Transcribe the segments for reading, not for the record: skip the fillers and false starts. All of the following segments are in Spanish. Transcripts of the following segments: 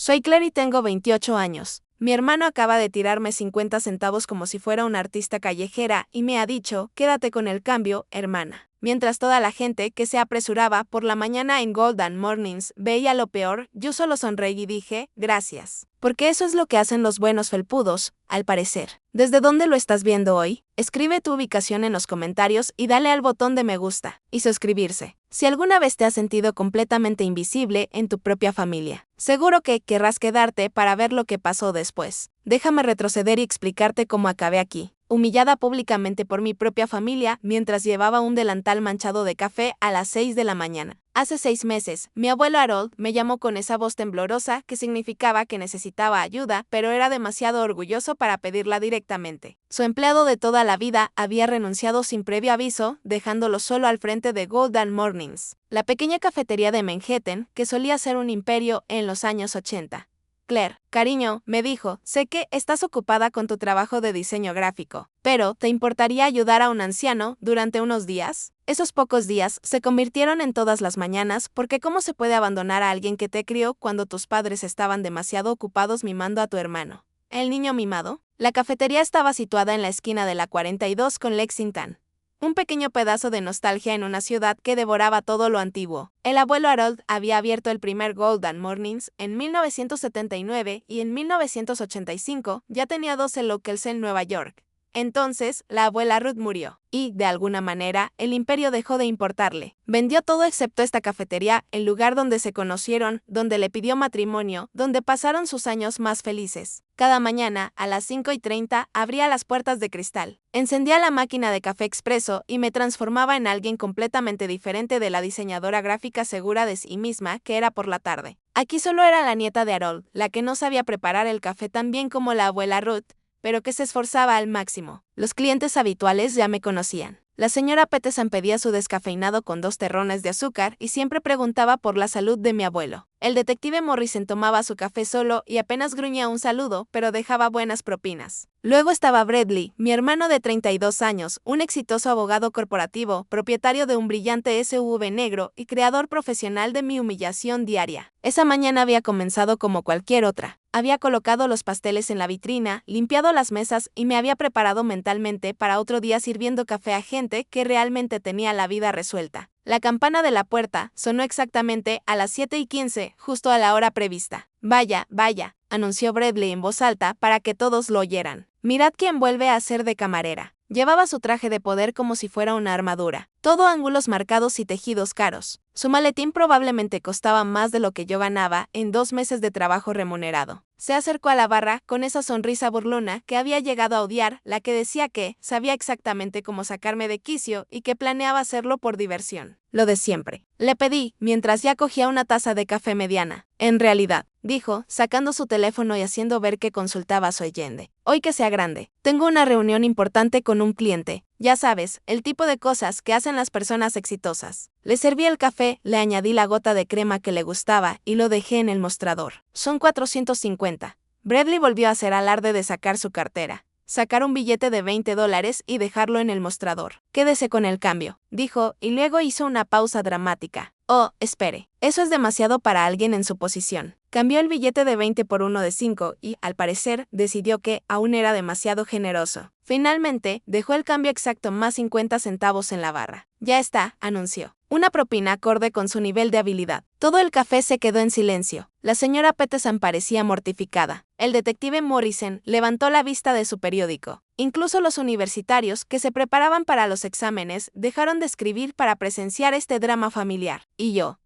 Soy Claire y tengo 28 años. Mi hermano acaba de tirarme 50 centavos como si fuera una artista callejera y me ha dicho, quédate con el cambio, hermana. Mientras toda la gente que se apresuraba por la mañana en Golden Mornings veía lo peor, yo solo sonreí y dije, gracias. Porque eso es lo que hacen los buenos felpudos, al parecer. ¿Desde dónde lo estás viendo hoy? Escribe tu ubicación en los comentarios y dale al botón de me gusta y suscribirse. Si alguna vez te has sentido completamente invisible en tu propia familia, seguro que querrás quedarte para ver lo que pasó después. Déjame retroceder y explicarte cómo acabé aquí. Humillada públicamente por mi propia familia mientras llevaba un delantal manchado de café a las 6 de la mañana. Hace 6 meses, mi abuelo Harold me llamó con esa voz temblorosa que significaba que necesitaba ayuda, pero era demasiado orgulloso para pedirla directamente. Su empleado de toda la vida había renunciado sin previo aviso, dejándolo solo al frente de Golden Mornings, la pequeña cafetería de Manhattan que solía ser un imperio en los años 80. Claire, cariño, me dijo, sé que estás ocupada con tu trabajo de diseño gráfico, pero ¿te importaría ayudar a un anciano durante unos días? Esos pocos días se convirtieron en todas las mañanas porque ¿cómo se puede abandonar a alguien que te crió cuando tus padres estaban demasiado ocupados mimando a tu hermano? ¿El niño mimado? La cafetería estaba situada en la esquina de la 42 con Lexington. Un pequeño pedazo de nostalgia en una ciudad que devoraba todo lo antiguo. El abuelo Harold había abierto el primer Golden Mornings en 1979 y en 1985 ya tenía 12 locales en Nueva York. Entonces, la abuela Ruth murió, y, de alguna manera, el imperio dejó de importarle. Vendió todo excepto esta cafetería, el lugar donde se conocieron, donde le pidió matrimonio, donde pasaron sus años más felices. Cada mañana, a las 5:30, abría las puertas de cristal. Encendía la máquina de café expreso y me transformaba en alguien completamente diferente de la diseñadora gráfica segura de sí misma que era por la tarde. Aquí solo era la nieta de Harold, la que no sabía preparar el café tan bien como la abuela Ruth, pero que se esforzaba al máximo. Los clientes habituales ya me conocían. La señora Peterson pedía su descafeinado con 2 terrones de azúcar y siempre preguntaba por la salud de mi abuelo. El detective Morrison tomaba su café solo y apenas gruñía un saludo, pero dejaba buenas propinas. Luego estaba Bradley, mi hermano de 32 años, un exitoso abogado corporativo, propietario de un brillante SUV negro y creador profesional de mi humillación diaria. Esa mañana había comenzado como cualquier otra. Había colocado los pasteles en la vitrina, limpiado las mesas y me había preparado mentalmente para otro día sirviendo café a gente que realmente tenía la vida resuelta. La campana de la puerta sonó exactamente a las 7:15, justo a la hora prevista. Vaya, vaya, anunció Bradley en voz alta para que todos lo oyeran. Mirad quién vuelve a ser de camarera. Llevaba su traje de poder como si fuera una armadura, todo ángulos marcados y tejidos caros. Su maletín probablemente costaba más de lo que yo ganaba en 2 meses de trabajo remunerado. Se acercó a la barra con esa sonrisa burlona que había llegado a odiar, la que decía que sabía exactamente cómo sacarme de quicio y que planeaba hacerlo por diversión. Lo de siempre. Le pedí, mientras ya cogía una taza de café mediana. En realidad, dijo, sacando su teléfono y haciendo ver que consultaba a su Allende. Hoy que sea grande. Tengo una reunión importante con un cliente. Ya sabes, el tipo de cosas que hacen las personas exitosas. Le serví el café, le añadí la gota de crema que le gustaba y lo dejé en el mostrador. Son 450. Bradley volvió a hacer alarde de sacar su cartera. Sacar un billete de $20 y dejarlo en el mostrador. Quédese con el cambio, dijo, y luego hizo una pausa dramática. Oh, espere, eso es demasiado para alguien en su posición. Cambió el billete de 20 por uno de 5 y, al parecer, decidió que aún era demasiado generoso. Finalmente, dejó el cambio exacto más 50 centavos en la barra. Ya está, anunció. Una propina acorde con su nivel de habilidad. Todo el café se quedó en silencio. La señora Peterson parecía mortificada. El detective Morrison levantó la vista de su periódico. Incluso los universitarios que se preparaban para los exámenes dejaron de escribir para presenciar este drama familiar. Y yo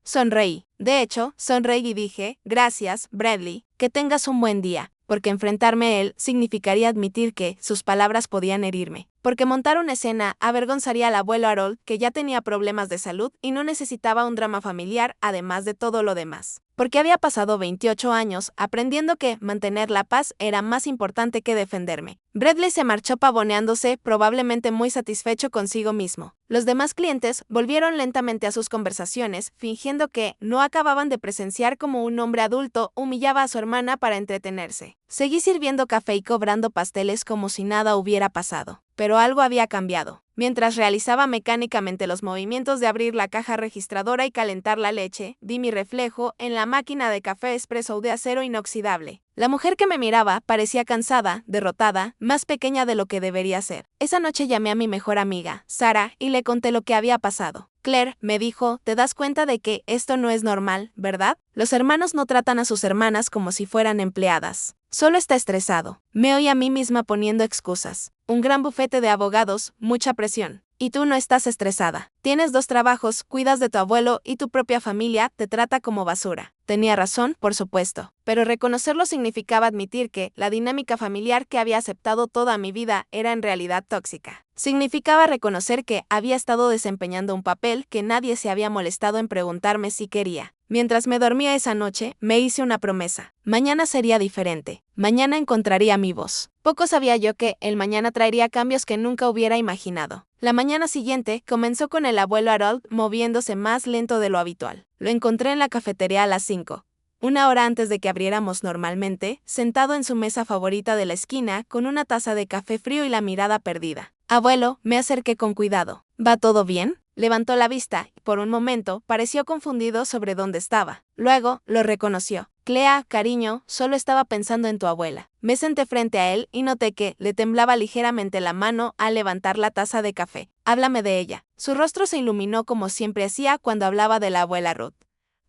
sonreí. De hecho, sonreí y dije, gracias, Bradley, que tengas un buen día, porque enfrentarme a él significaría admitir que sus palabras podían herirme. Porque montar una escena avergonzaría al abuelo Harold, que ya tenía problemas de salud y no necesitaba un drama familiar además de todo lo demás. Porque había pasado 28 años aprendiendo que mantener la paz era más importante que defenderme. Bradley se marchó pavoneándose, probablemente muy satisfecho consigo mismo. Los demás clientes volvieron lentamente a sus conversaciones, fingiendo que no acababan de presenciar cómo un hombre adulto humillaba a su hermana para entretenerse. Seguí sirviendo café y cobrando pasteles como si nada hubiera pasado. pero algo había cambiado. Mientras realizaba mecánicamente los movimientos de abrir la caja registradora y calentar la leche, vi mi reflejo en la máquina de café expreso de acero inoxidable. La mujer que me miraba parecía cansada, derrotada, más pequeña de lo que debería ser. Esa noche llamé a mi mejor amiga, Sara, y le conté lo que había pasado. Claire, me dijo, ¿te das cuenta de que esto no es normal, verdad? Los hermanos no tratan a sus hermanas como si fueran empleadas. Solo está estresado. Me oí a mí misma poniendo excusas. Un gran bufete de abogados, mucha presión. Y tú no estás estresada. Tienes 2 trabajos, cuidas de tu abuelo y tu propia familia te trata como basura. Tenía razón, por supuesto. Pero reconocerlo significaba admitir que la dinámica familiar que había aceptado toda mi vida era en realidad tóxica. Significaba reconocer que había estado desempeñando un papel que nadie se había molestado en preguntarme si quería. Mientras me dormía esa noche, me hice una promesa. Mañana sería diferente. Mañana encontraría mi voz. Poco sabía yo que el mañana traería cambios que nunca hubiera imaginado. La mañana siguiente comenzó con el abuelo Harold moviéndose más lento de lo habitual. Lo encontré en la cafetería a las 5. Una hora antes de que abriéramos normalmente, sentado en su mesa favorita de la esquina con una taza de café frío y la mirada perdida. Abuelo, me acerqué con cuidado. ¿Va todo bien? Levantó la vista y por un momento pareció confundido sobre dónde estaba. Luego lo reconoció. Clea, cariño, solo estaba pensando en tu abuela. Me senté frente a él y noté que le temblaba ligeramente la mano al levantar la taza de café. Háblame de ella. Su rostro se iluminó como siempre hacía cuando hablaba de la abuela Ruth.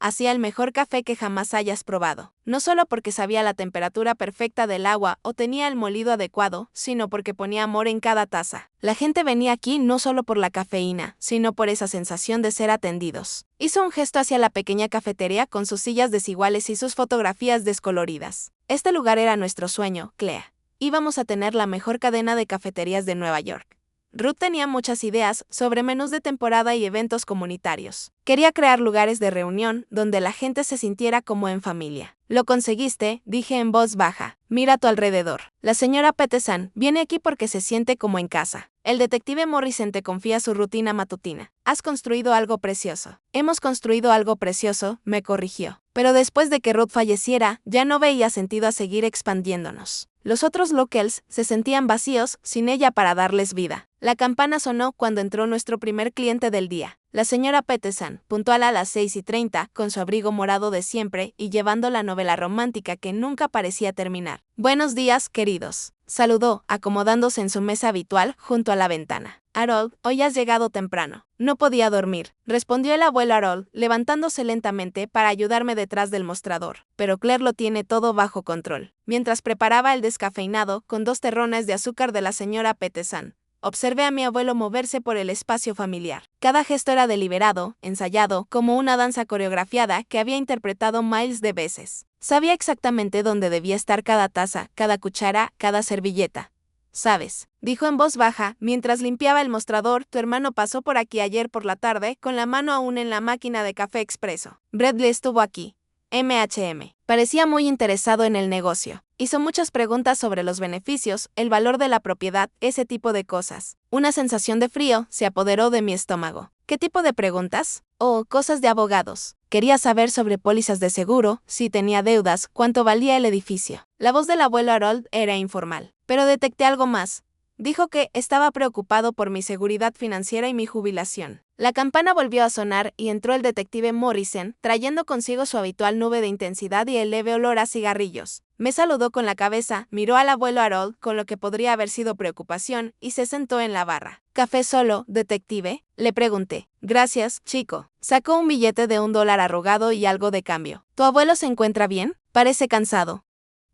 Hacía el mejor café que jamás hayas probado. No solo porque sabía la temperatura perfecta del agua o tenía el molido adecuado, sino porque ponía amor en cada taza. La gente venía aquí no solo por la cafeína, sino por esa sensación de ser atendidos. Hizo un gesto hacia la pequeña cafetería con sus sillas desiguales y sus fotografías descoloridas. Este lugar era nuestro sueño, Clea. Íbamos a tener la mejor cadena de cafeterías de Nueva York. Ruth tenía muchas ideas sobre menús de temporada y eventos comunitarios. Quería crear lugares de reunión donde la gente se sintiera como en familia. Lo conseguiste, dije en voz baja. Mira a tu alrededor. La señora Peterson viene aquí porque se siente como en casa. El detective Morrison te confía su rutina matutina. Has construido algo precioso. Hemos construido algo precioso, me corrigió. Pero después de que Ruth falleciera, ya no veía sentido a seguir expandiéndonos. Los otros locals se sentían vacíos sin ella para darles vida. La campana sonó cuando entró nuestro primer cliente del día. La señora Peterson, puntual a las 6:30, con su abrigo morado de siempre y llevando la novela romántica que nunca parecía terminar. Buenos días, queridos. Saludó, acomodándose en su mesa habitual junto a la ventana. Harold, hoy has llegado temprano. No podía dormir, respondió el abuelo Harold, levantándose lentamente para ayudarme detrás del mostrador. Pero Claire lo tiene todo bajo control. Mientras preparaba el descafeinado con 2 terrones de azúcar de la señora Peterson, observé a mi abuelo moverse por el espacio familiar. Cada gesto era deliberado, ensayado, como una danza coreografiada que había interpretado miles de veces. Sabía exactamente dónde debía estar cada taza, cada cuchara, cada servilleta. ¿Sabes?, dijo en voz baja, mientras limpiaba el mostrador, tu hermano pasó por aquí ayer por la tarde, con la mano aún en la máquina de café expreso. Bradley estuvo aquí. MHM. Parecía muy interesado en el negocio. Hizo muchas preguntas sobre los beneficios, el valor de la propiedad, ese tipo de cosas. Una sensación de frío se apoderó de mi estómago. ¿Qué tipo de preguntas? Oh, cosas de abogados. Quería saber sobre pólizas de seguro, si tenía deudas, cuánto valía el edificio. La voz del abuelo Harold era informal. Pero detecté algo más. Dijo que estaba preocupado por mi seguridad financiera y mi jubilación. La campana volvió a sonar y entró el detective Morrison, trayendo consigo su habitual nube de intensidad y el leve olor a cigarrillos. Me saludó con la cabeza, miró al abuelo Harold con lo que podría haber sido preocupación y se sentó en la barra. ¿Café solo, detective?, le pregunté. Gracias, chico. Sacó un billete de $1 arrugado y algo de cambio. ¿Tu abuelo se encuentra bien? Parece cansado.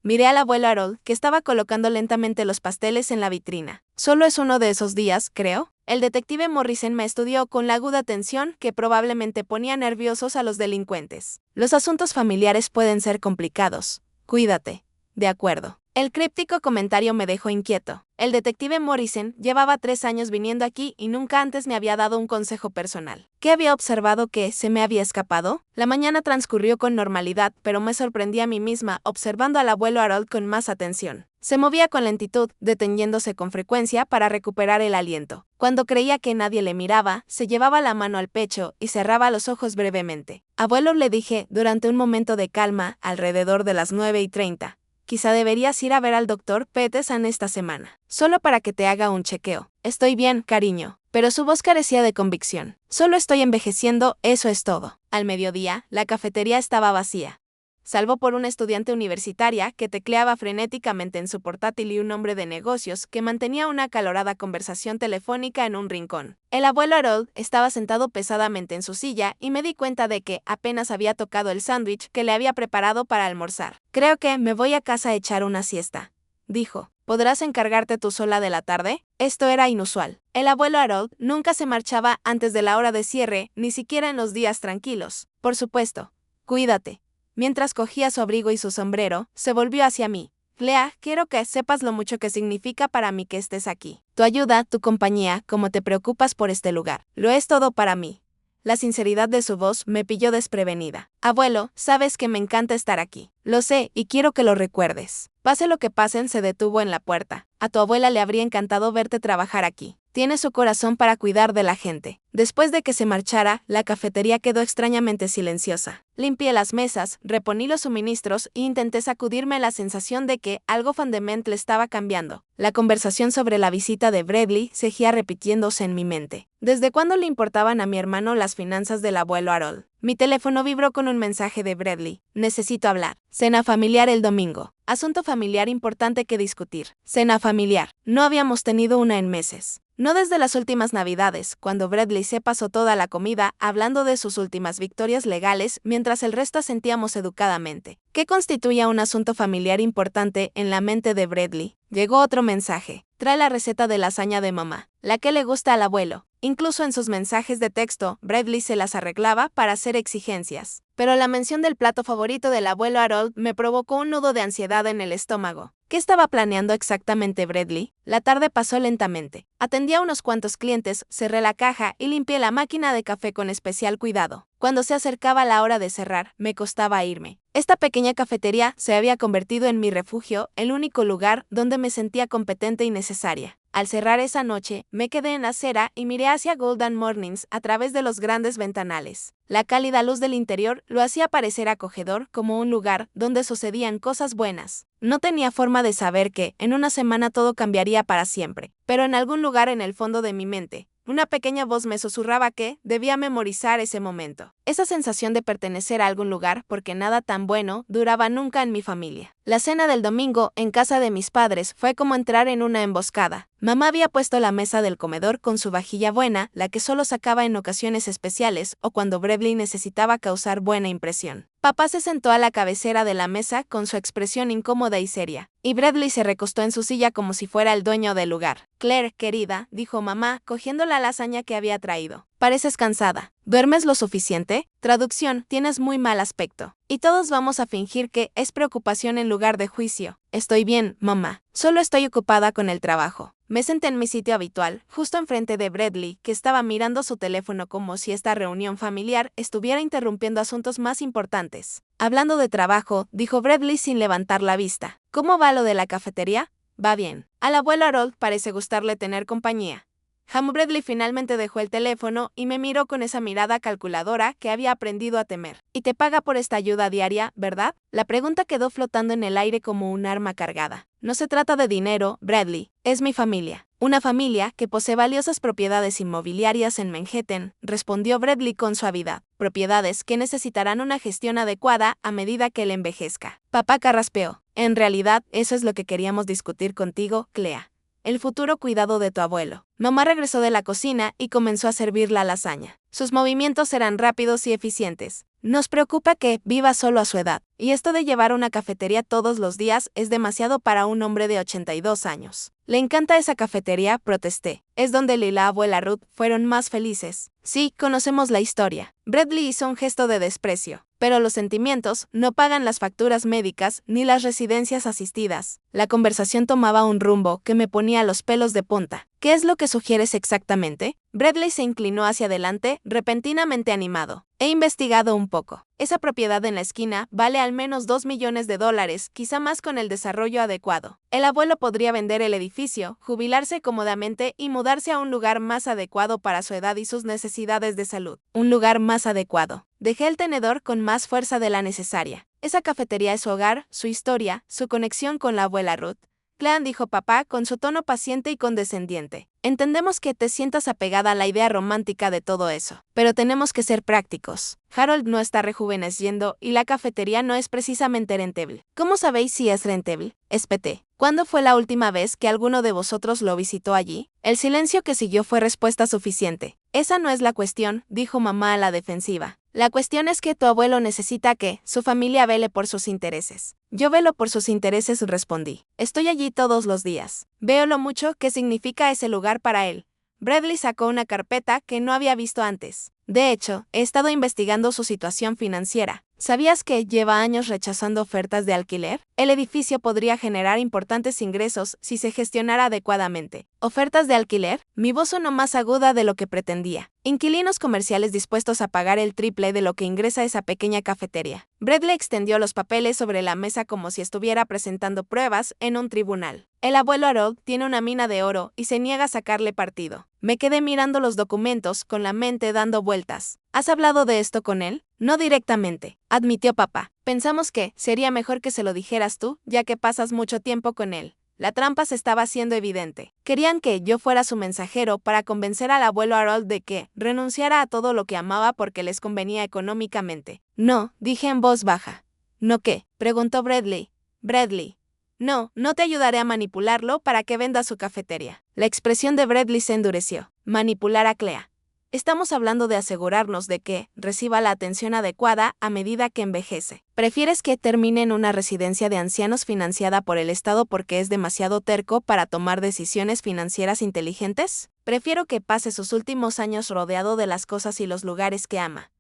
Miré al abuelo Harold, que estaba colocando lentamente los pasteles en la vitrina. Solo es uno de esos días, creo. El detective Morrison me estudió con la aguda atención que probablemente ponía nerviosos a los delincuentes. Los asuntos familiares pueden ser complicados. Cuídate. De acuerdo. El críptico comentario me dejó inquieto. El detective Morrison llevaba 3 años viniendo aquí y nunca antes me había dado un consejo personal. ¿Qué había observado que se me había escapado? La mañana transcurrió con normalidad, pero me sorprendí a mí misma observando al abuelo Harold con más atención. Se movía con lentitud, deteniéndose con frecuencia para recuperar el aliento. Cuando creía que nadie le miraba, se llevaba la mano al pecho y cerraba los ojos brevemente. Abuelo, le dije, durante un momento de calma, alrededor de las 9:30. quizá deberías ir a ver al doctor Peterson esta semana, solo para que te haga un chequeo. Estoy bien, cariño. Pero su voz carecía de convicción. Solo estoy envejeciendo, eso es todo. Al mediodía, la cafetería estaba vacía, salvo por una estudiante universitaria que tecleaba frenéticamente en su portátil y un hombre de negocios que mantenía una acalorada conversación telefónica en un rincón. El abuelo Harold estaba sentado pesadamente en su silla y me di cuenta de que apenas había tocado el sándwich que le había preparado para almorzar. Creo que me voy a casa a echar una siesta, dijo. ¿Podrás encargarte tú sola de la tarde? Esto era inusual. El abuelo Harold nunca se marchaba antes de la hora de cierre, ni siquiera en los días tranquilos. Por supuesto. Cuídate. Mientras cogía su abrigo y su sombrero, se volvió hacia mí. Clea, quiero que sepas lo mucho que significa para mí que estés aquí. Tu ayuda, tu compañía, cómo te preocupas por este lugar. Lo es todo para mí. La sinceridad de su voz me pilló desprevenida. Abuelo, sabes que me encanta estar aquí. Lo sé, y quiero que lo recuerdes. Pase lo que pasen, se detuvo en la puerta. A tu abuela le habría encantado verte trabajar aquí. Tiene su corazón para cuidar de la gente. Después de que se marchara, la cafetería quedó extrañamente silenciosa. Limpié las mesas, reponí los suministros e intenté sacudirme la sensación de que algo fundamental estaba cambiando. La conversación sobre la visita de Bradley seguía repitiéndose en mi mente. ¿Desde cuándo le importaban a mi hermano las finanzas del abuelo Harold? Mi teléfono vibró con un mensaje de Bradley. Necesito hablar. Cena familiar el domingo. Asunto familiar importante que discutir. Cena familiar. No habíamos tenido una en meses. No desde las últimas Navidades, cuando Bradley se pasó toda la comida hablando de sus últimas victorias legales mientras el resto asentíamos educadamente. ¿Qué constituía un asunto familiar importante en la mente de Bradley? Llegó otro mensaje. Trae la receta de lasaña de mamá, la que le gusta al abuelo. Incluso en sus mensajes de texto, Bradley se las arreglaba para hacer exigencias. Pero la mención del plato favorito del abuelo Harold me provocó un nudo de ansiedad en el estómago. ¿Qué estaba planeando exactamente Bradley? La tarde pasó lentamente. Atendí a unos cuantos clientes, cerré la caja y limpié la máquina de café con especial cuidado. Cuando se acercaba la hora de cerrar, me costaba irme. Esta pequeña cafetería se había convertido en mi refugio, el único lugar donde me sentía competente y necesaria. Al cerrar esa noche, me quedé en la acera y miré hacia Golden Mornings a través de los grandes ventanales. La cálida luz del interior lo hacía parecer acogedor, como un lugar donde sucedían cosas buenas. No tenía forma de saber que, en una semana todo cambiaría para siempre, pero en algún lugar en el fondo de mi mente, una pequeña voz me susurraba que debía memorizar ese momento. Esa sensación de pertenecer a algún lugar, porque nada tan bueno duraba nunca en mi familia. La cena del domingo en casa de mis padres fue como entrar en una emboscada. Mamá había puesto la mesa del comedor con su vajilla buena, la que solo sacaba en ocasiones especiales o cuando Bradley necesitaba causar buena impresión. Papá se sentó a la cabecera de la mesa con su expresión incómoda y seria, y Bradley se recostó en su silla como si fuera el dueño del lugar. Claire, querida, dijo mamá, cogiendo la lasaña que había traído. Pareces cansada. ¿Duermes lo suficiente? Traducción, tienes muy mal aspecto. Y todos vamos a fingir que es preocupación en lugar de juicio. Estoy bien, mamá. Solo estoy ocupada con el trabajo. Me senté en mi sitio habitual, justo enfrente de Bradley, que estaba mirando su teléfono como si esta reunión familiar estuviera interrumpiendo asuntos más importantes. Hablando de trabajo, dijo Bradley sin levantar la vista. ¿Cómo va lo de la cafetería? Va bien. Al abuelo Harold parece gustarle tener compañía. Bradley finalmente dejó el teléfono y me miró con esa mirada calculadora que había aprendido a temer. Y te paga por esta ayuda diaria, ¿verdad? La pregunta quedó flotando en el aire como un arma cargada. No se trata de dinero, Bradley, es mi familia. Una familia que posee valiosas propiedades inmobiliarias en Manhattan, respondió Bradley con suavidad. Propiedades que necesitarán una gestión adecuada a medida que él envejezca. Papá carraspeó. En realidad, eso es lo que queríamos discutir contigo, Clea. El futuro cuidado de tu abuelo. Mamá regresó de la cocina y comenzó a servir la lasaña. Sus movimientos eran rápidos y eficientes. Nos preocupa que viva solo a su edad, y esto de llevar una cafetería todos los días es demasiado para un hombre de 82 años. Le encanta esa cafetería, protesté. Es donde él y la abuela Ruth fueron más felices. Sí, conocemos la historia. Bradley hizo un gesto de desprecio. Pero los sentimientos no pagan las facturas médicas ni las residencias asistidas. La conversación tomaba un rumbo que me ponía los pelos de punta. ¿Qué es lo que sugieres exactamente? Bradley se inclinó hacia adelante, repentinamente animado. He investigado un poco. Esa propiedad en la esquina vale al menos $2 millones, quizá más con el desarrollo adecuado. El abuelo podría vender el edificio, jubilarse cómodamente y mudarse a un lugar más adecuado para su edad y sus necesidades de salud. Un lugar más adecuado. Dejé el tenedor con más fuerza de la necesaria. Esa cafetería es su hogar, su historia, su conexión con la abuela Ruth. Clean, dijo papá con su tono paciente y condescendiente. Entendemos que te sientas apegada a la idea romántica de todo eso, pero tenemos que ser prácticos. Harold no está rejuveneciendo y la cafetería no es precisamente rentable. ¿Cómo sabéis si es rentable? Espeté. ¿Cuándo fue la última vez que alguno de vosotros lo visitó allí? El silencio que siguió fue respuesta suficiente. Esa no es la cuestión, dijo mamá a la defensiva. La cuestión es que tu abuelo necesita que su familia vele por sus intereses. Yo velo por sus intereses, respondí. Estoy allí todos los días. Veo lo mucho que significa ese lugar para él. Bradley sacó una carpeta que no había visto antes. De hecho, he estado investigando su situación financiera. ¿Sabías que lleva años rechazando ofertas de alquiler? El edificio podría generar importantes ingresos si se gestionara adecuadamente. ¿Ofertas de alquiler? Mi voz sonó más aguda de lo que pretendía. Inquilinos comerciales dispuestos a pagar el triple de lo que ingresa esa pequeña cafetería. Bradley extendió los papeles sobre la mesa como si estuviera presentando pruebas en un tribunal. El abuelo Harold tiene una mina de oro y se niega a sacarle partido. Me quedé mirando los documentos con la mente dando vueltas. ¿Has hablado de esto con él? No directamente, admitió papá. Pensamos que sería mejor que se lo dijeras tú, ya que pasas mucho tiempo con él. La trampa se estaba haciendo evidente. Querían que yo fuera su mensajero para convencer al abuelo Harold de que renunciara a todo lo que amaba porque les convenía económicamente. No, dije en voz baja. ¿No qué? Preguntó Bradley. Bradley. No, no te ayudaré a manipularlo para que venda su cafetería. La expresión de Bradley se endureció. Manipular a Clea. Estamos hablando de asegurarnos de que reciba la atención adecuada a medida que envejece. ¿Prefieres que termine en una residencia de ancianos financiada por el Estado porque es demasiado terco para tomar decisiones financieras inteligentes? Prefiero que pase sus últimos años rodeado de las cosas y los lugares que ama,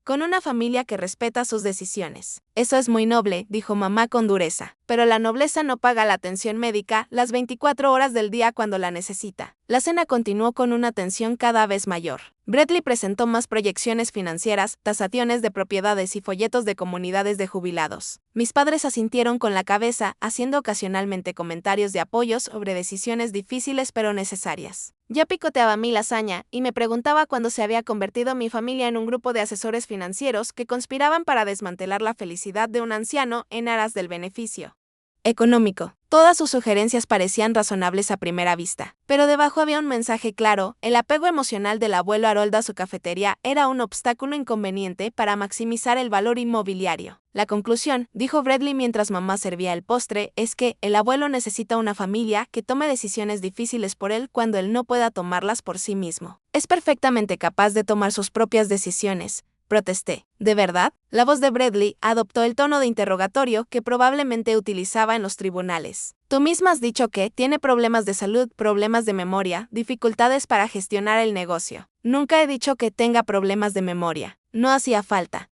con una familia que respeta sus decisiones. Eso es muy noble, dijo mamá con dureza. Pero la nobleza no paga la atención médica las 24 horas del día cuando la necesita. La cena continuó con una tensión cada vez mayor. Bradley presentó más proyecciones financieras, tasaciones de propiedades y folletos de comunidades de jubilados. Mis padres asintieron con la cabeza, haciendo ocasionalmente comentarios de apoyo sobre decisiones difíciles pero necesarias. Yo picoteaba mi lasaña y me preguntaba cuándo se había convertido mi familia en un grupo de asesores financieros que conspiraban para desmantelar la felicidad de un anciano en aras del beneficio económico. Todas sus sugerencias parecían razonables a primera vista, pero debajo había un mensaje claro: el apego emocional del abuelo Harold a su cafetería era un obstáculo inconveniente para maximizar el valor inmobiliario. La conclusión, dijo Bradley mientras mamá servía el postre, es que el abuelo necesita una familia que tome decisiones difíciles por él cuando él no pueda tomarlas por sí mismo. Es perfectamente capaz de tomar sus propias decisiones, protesté. ¿De verdad? La voz de Bradley adoptó el tono de interrogatorio que probablemente utilizaba en los tribunales. Tú misma has dicho que tiene problemas de salud, problemas de memoria, dificultades para gestionar el negocio. Nunca he dicho que tenga problemas de memoria. No hacía falta.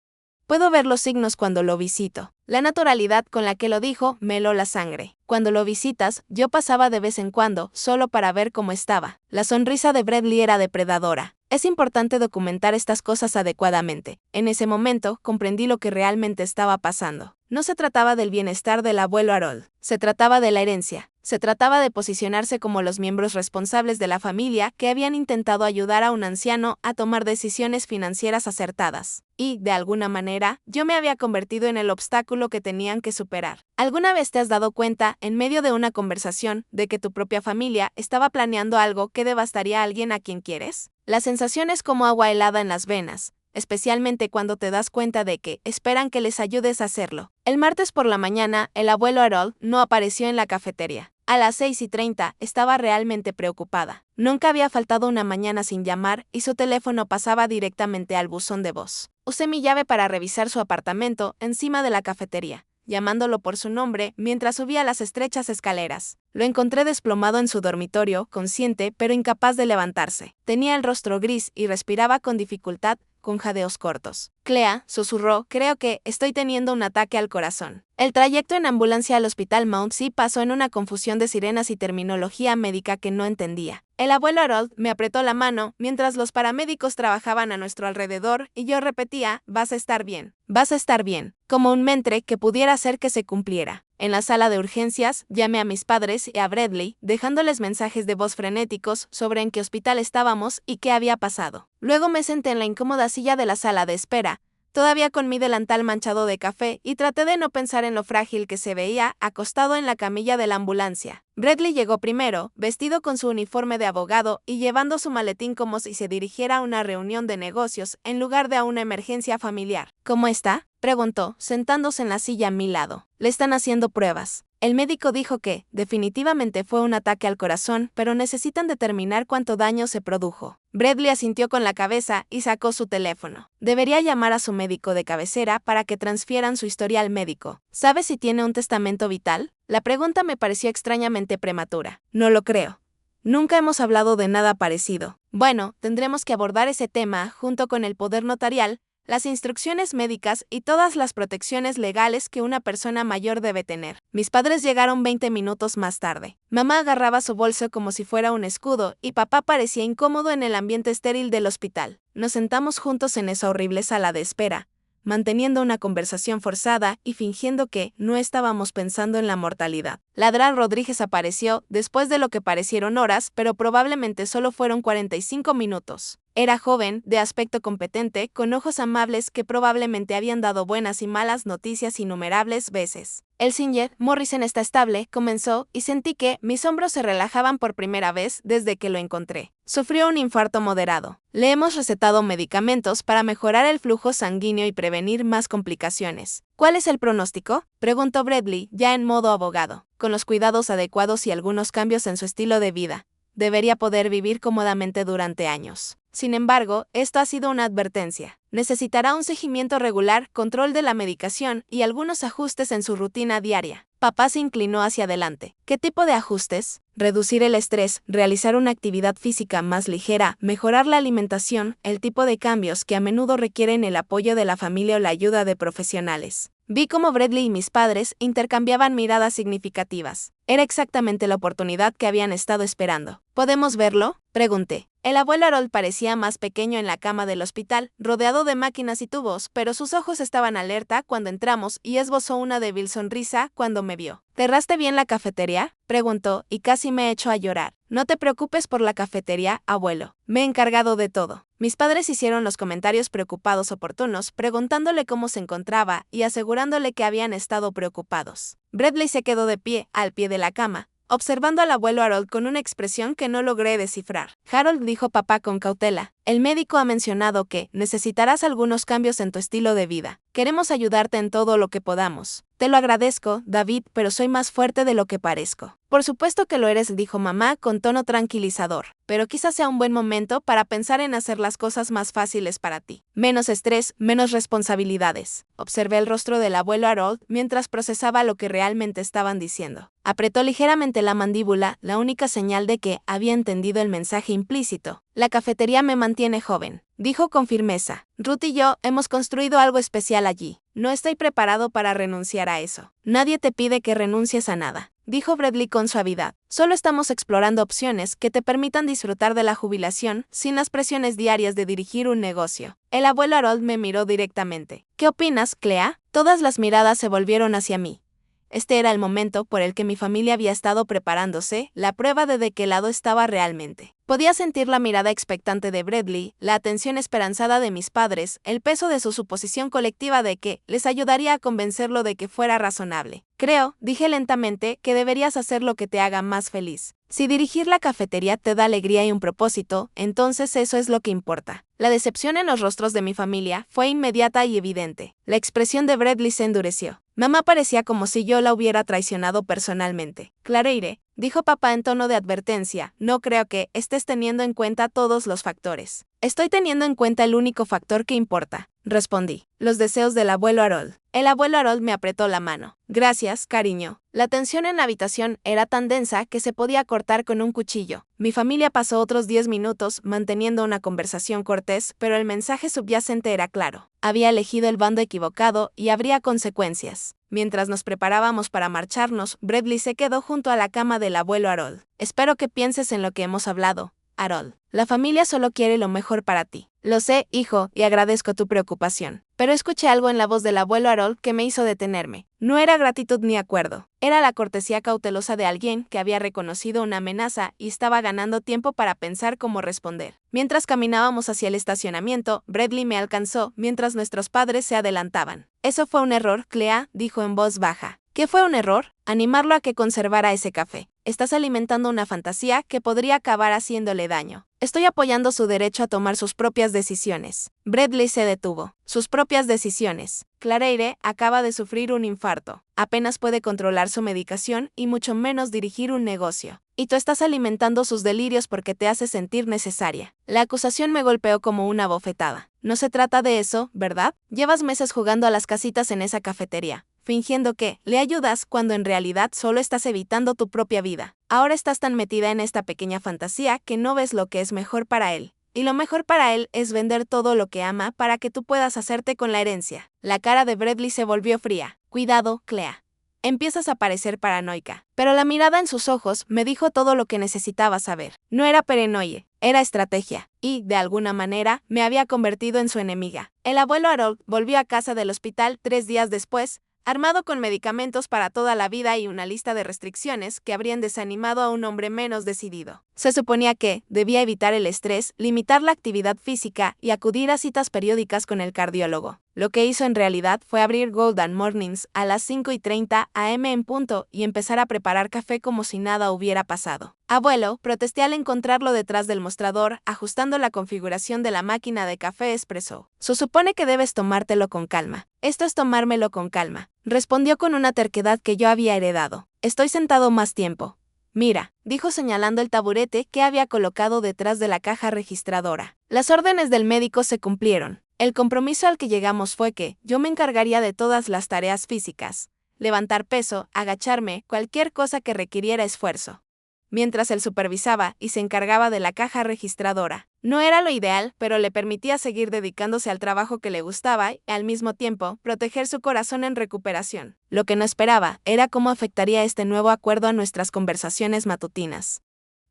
Puedo ver los signos cuando lo visito. La naturalidad con la que lo dijo me heló la sangre. Cuando lo visitas, yo pasaba de vez en cuando, solo para ver cómo estaba. La sonrisa de Bradley era depredadora. Es importante documentar estas cosas adecuadamente. En ese momento, comprendí lo que realmente estaba pasando. No se trataba del bienestar del abuelo Harold. Se trataba de la herencia. Se trataba de posicionarse como los miembros responsables de la familia que habían intentado ayudar a un anciano a tomar decisiones financieras acertadas. Y, de alguna manera, yo me había convertido en el obstáculo que tenían que superar. ¿Alguna vez te has dado cuenta, en medio de una conversación, de que tu propia familia estaba planeando algo que devastaría a alguien a quien quieres? La sensación es como agua helada en las venas, especialmente cuando te das cuenta de que esperan que les ayudes a hacerlo. El martes por la mañana, el abuelo Harold no apareció en la cafetería. A las 6:30 estaba realmente preocupada. Nunca había faltado una mañana sin llamar y su teléfono pasaba directamente al buzón de voz. Usé mi llave para revisar su apartamento encima de la cafetería, llamándolo por su nombre mientras subía las estrechas escaleras. Lo encontré desplomado en su dormitorio, consciente pero incapaz de levantarse. Tenía el rostro gris y respiraba con dificultad, con jadeos cortos. Clea, susurró, creo que estoy teniendo un ataque al corazón. El trayecto en ambulancia al hospital Mount Si pasó en una confusión de sirenas y terminología médica que no entendía. El abuelo Harold me apretó la mano mientras los paramédicos trabajaban a nuestro alrededor y yo repetía, vas a estar bien, vas a estar bien, como un mentre que pudiera hacer que se cumpliera. En la sala de urgencias, llamé a mis padres y a Bradley, dejándoles mensajes de voz frenéticos sobre en qué hospital estábamos y qué había pasado. Luego me senté en la incómoda silla de la sala de espera, todavía con mi delantal manchado de café, y traté de no pensar en lo frágil que se veía, acostado en la camilla de la ambulancia. Bradley llegó primero, vestido con su uniforme de abogado y llevando su maletín como si se dirigiera a una reunión de negocios en lugar de a una emergencia familiar. ¿Cómo está?, preguntó, sentándose en la silla a mi lado. Le están haciendo pruebas. El médico dijo que, definitivamente fue un ataque al corazón, pero necesitan determinar cuánto daño se produjo. Bradley asintió con la cabeza y sacó su teléfono. Debería llamar a su médico de cabecera para que transfieran su historial médico. ¿Sabe si tiene un testamento vital? La pregunta me pareció extrañamente prematura. No lo creo. Nunca hemos hablado de nada parecido. Bueno, tendremos que abordar ese tema junto con el poder notarial, las instrucciones médicas y todas las protecciones legales que una persona mayor debe tener. Mis padres llegaron 20 minutos más tarde. Mamá agarraba su bolso como si fuera un escudo y papá parecía incómodo en el ambiente estéril del hospital. Nos sentamos juntos en esa horrible sala de espera, manteniendo una conversación forzada y fingiendo que no estábamos pensando en la mortalidad. Ladrán Rodríguez apareció después de lo que parecieron horas, pero probablemente solo fueron 45 minutos. Era joven, de aspecto competente, con ojos amables que probablemente habían dado buenas y malas noticias innumerables veces. El Singer, Morrison está estable, comenzó, y sentí que mis hombros se relajaban por primera vez desde que lo encontré. Sufrió un infarto moderado. Le hemos recetado medicamentos para mejorar el flujo sanguíneo y prevenir más complicaciones. ¿Cuál es el pronóstico?, preguntó Bradley, ya en modo abogado. Con los cuidados adecuados y algunos cambios en su estilo de vida, debería poder vivir cómodamente durante años. Sin embargo, esto ha sido una advertencia. Necesitará un seguimiento regular, control de la medicación y algunos ajustes en su rutina diaria. Papá se inclinó hacia adelante. ¿Qué tipo de ajustes? Reducir el estrés, realizar una actividad física más ligera, mejorar la alimentación, el tipo de cambios que a menudo requieren el apoyo de la familia o la ayuda de profesionales. Vi cómo Bradley y mis padres intercambiaban miradas significativas. Era exactamente la oportunidad que habían estado esperando. ¿Podemos verlo?, pregunté. El abuelo Harold parecía más pequeño en la cama del hospital, rodeado de máquinas y tubos, pero sus ojos estaban alerta cuando entramos y esbozó una débil sonrisa cuando me vio. ¿Cerraste bien la cafetería?, preguntó, y casi me echó a llorar. No te preocupes por la cafetería, abuelo. Me he encargado de todo. Mis padres hicieron los comentarios preocupados oportunos, preguntándole cómo se encontraba y asegurándole que habían estado preocupados. Bradley se quedó de pie, al pie de la cama, observando al abuelo Harold con una expresión que no logré descifrar. Harold, dijo papá con cautela, el médico ha mencionado que necesitarás algunos cambios en tu estilo de vida. Queremos ayudarte en todo lo que podamos. Te lo agradezco, David, pero soy más fuerte de lo que parezco. Por supuesto que lo eres, dijo mamá con tono tranquilizador, pero quizás sea un buen momento para pensar en hacer las cosas más fáciles para ti. Menos estrés, menos responsabilidades. Observé el rostro del abuelo Harold mientras procesaba lo que realmente estaban diciendo. Apretó ligeramente la mandíbula, la única señal de que había entendido el mensaje implícito. La cafetería me mantiene joven, dijo con firmeza. Ruth y yo hemos construido algo especial allí. No estoy preparado para renunciar a eso. Nadie te pide que renuncies a nada, dijo Bradley con suavidad. Solo estamos explorando opciones que te permitan disfrutar de la jubilación sin las presiones diarias de dirigir un negocio. El abuelo Harold me miró directamente. ¿Qué opinas, Clea? Todas las miradas se volvieron hacia mí. Este era el momento por el que mi familia había estado preparándose, la prueba de qué lado estaba realmente. Podía sentir la mirada expectante de Bradley, la atención esperanzada de mis padres, el peso de su suposición colectiva de que les ayudaría a convencerlo de que fuera razonable. Creo, dije lentamente, que deberías hacer lo que te haga más feliz. Si dirigir la cafetería te da alegría y un propósito, entonces eso es lo que importa. La decepción en los rostros de mi familia fue inmediata y evidente. La expresión de Bradley se endureció. Mamá parecía como si yo la hubiera traicionado personalmente. Clareire, dijo papá en tono de advertencia, no creo que estés teniendo en cuenta todos los factores. Estoy teniendo en cuenta el único factor que importa, respondí. Los deseos del abuelo Harold. El abuelo Harold me apretó la mano. Gracias, cariño. La tensión en la habitación era tan densa que se podía cortar con un cuchillo. Mi familia pasó otros 10 minutos manteniendo una conversación cortés, pero el mensaje subyacente era claro. Había elegido el bando equivocado y habría consecuencias. Mientras nos preparábamos para marcharnos, Bradley se quedó junto a la cama del abuelo Harold. Espero que pienses en lo que hemos hablado, Harold. La familia solo quiere lo mejor para ti. Lo sé, hijo, y agradezco tu preocupación. Pero escuché algo en la voz del abuelo Harold que me hizo detenerme. No era gratitud ni acuerdo. Era la cortesía cautelosa de alguien que había reconocido una amenaza y estaba ganando tiempo para pensar cómo responder. Mientras caminábamos hacia el estacionamiento, Bradley me alcanzó mientras nuestros padres se adelantaban. Eso fue un error, Clea, dijo en voz baja. ¿Qué fue un error? Animarlo a que conservara ese café. Estás alimentando una fantasía que podría acabar haciéndole daño. Estoy apoyando su derecho a tomar sus propias decisiones. Bradley se detuvo. Sus propias decisiones. Claire acaba de sufrir un infarto. Apenas puede controlar su medicación y mucho menos dirigir un negocio. Y tú estás alimentando sus delirios porque te hace sentir necesaria. La acusación me golpeó como una bofetada. No se trata de eso, ¿verdad? Llevas meses jugando a las casitas en esa cafetería, fingiendo que le ayudas cuando en realidad solo estás evitando tu propia vida. Ahora estás tan metida en esta pequeña fantasía que no ves lo que es mejor para él. Y lo mejor para él es vender todo lo que ama para que tú puedas hacerte con la herencia. La cara de Bradley se volvió fría. Cuidado, Clea. Empiezas a parecer paranoica. Pero la mirada en sus ojos me dijo todo lo que necesitaba saber. No era paranoia, era estrategia. Y, de alguna manera, me había convertido en su enemiga. El abuelo Harold volvió a casa del hospital 3 días después, armado con medicamentos para toda la vida y una lista de restricciones que habrían desanimado a un hombre menos decidido. Se suponía que debía evitar el estrés, limitar la actividad física y acudir a citas periódicas con el cardiólogo. Lo que hizo en realidad fue abrir Golden Mornings a las 5:30 am en punto y empezar a preparar café como si nada hubiera pasado. Abuelo, protesté al encontrarlo detrás del mostrador, ajustando la configuración de la máquina de café expreso. Se supone que debes tomártelo con calma. Esto es tomármelo con calma, respondió con una terquedad que yo había heredado. Estoy sentado más tiempo. Mira, dijo señalando el taburete que había colocado detrás de la caja registradora. Las órdenes del médico se cumplieron. El compromiso al que llegamos fue que yo me encargaría de todas las tareas físicas. Levantar peso, agacharme, cualquier cosa que requiriera esfuerzo. Mientras él supervisaba y se encargaba de la caja registradora. No era lo ideal, pero le permitía seguir dedicándose al trabajo que le gustaba y, al mismo tiempo, proteger su corazón en recuperación. Lo que no esperaba era cómo afectaría este nuevo acuerdo a nuestras conversaciones matutinas.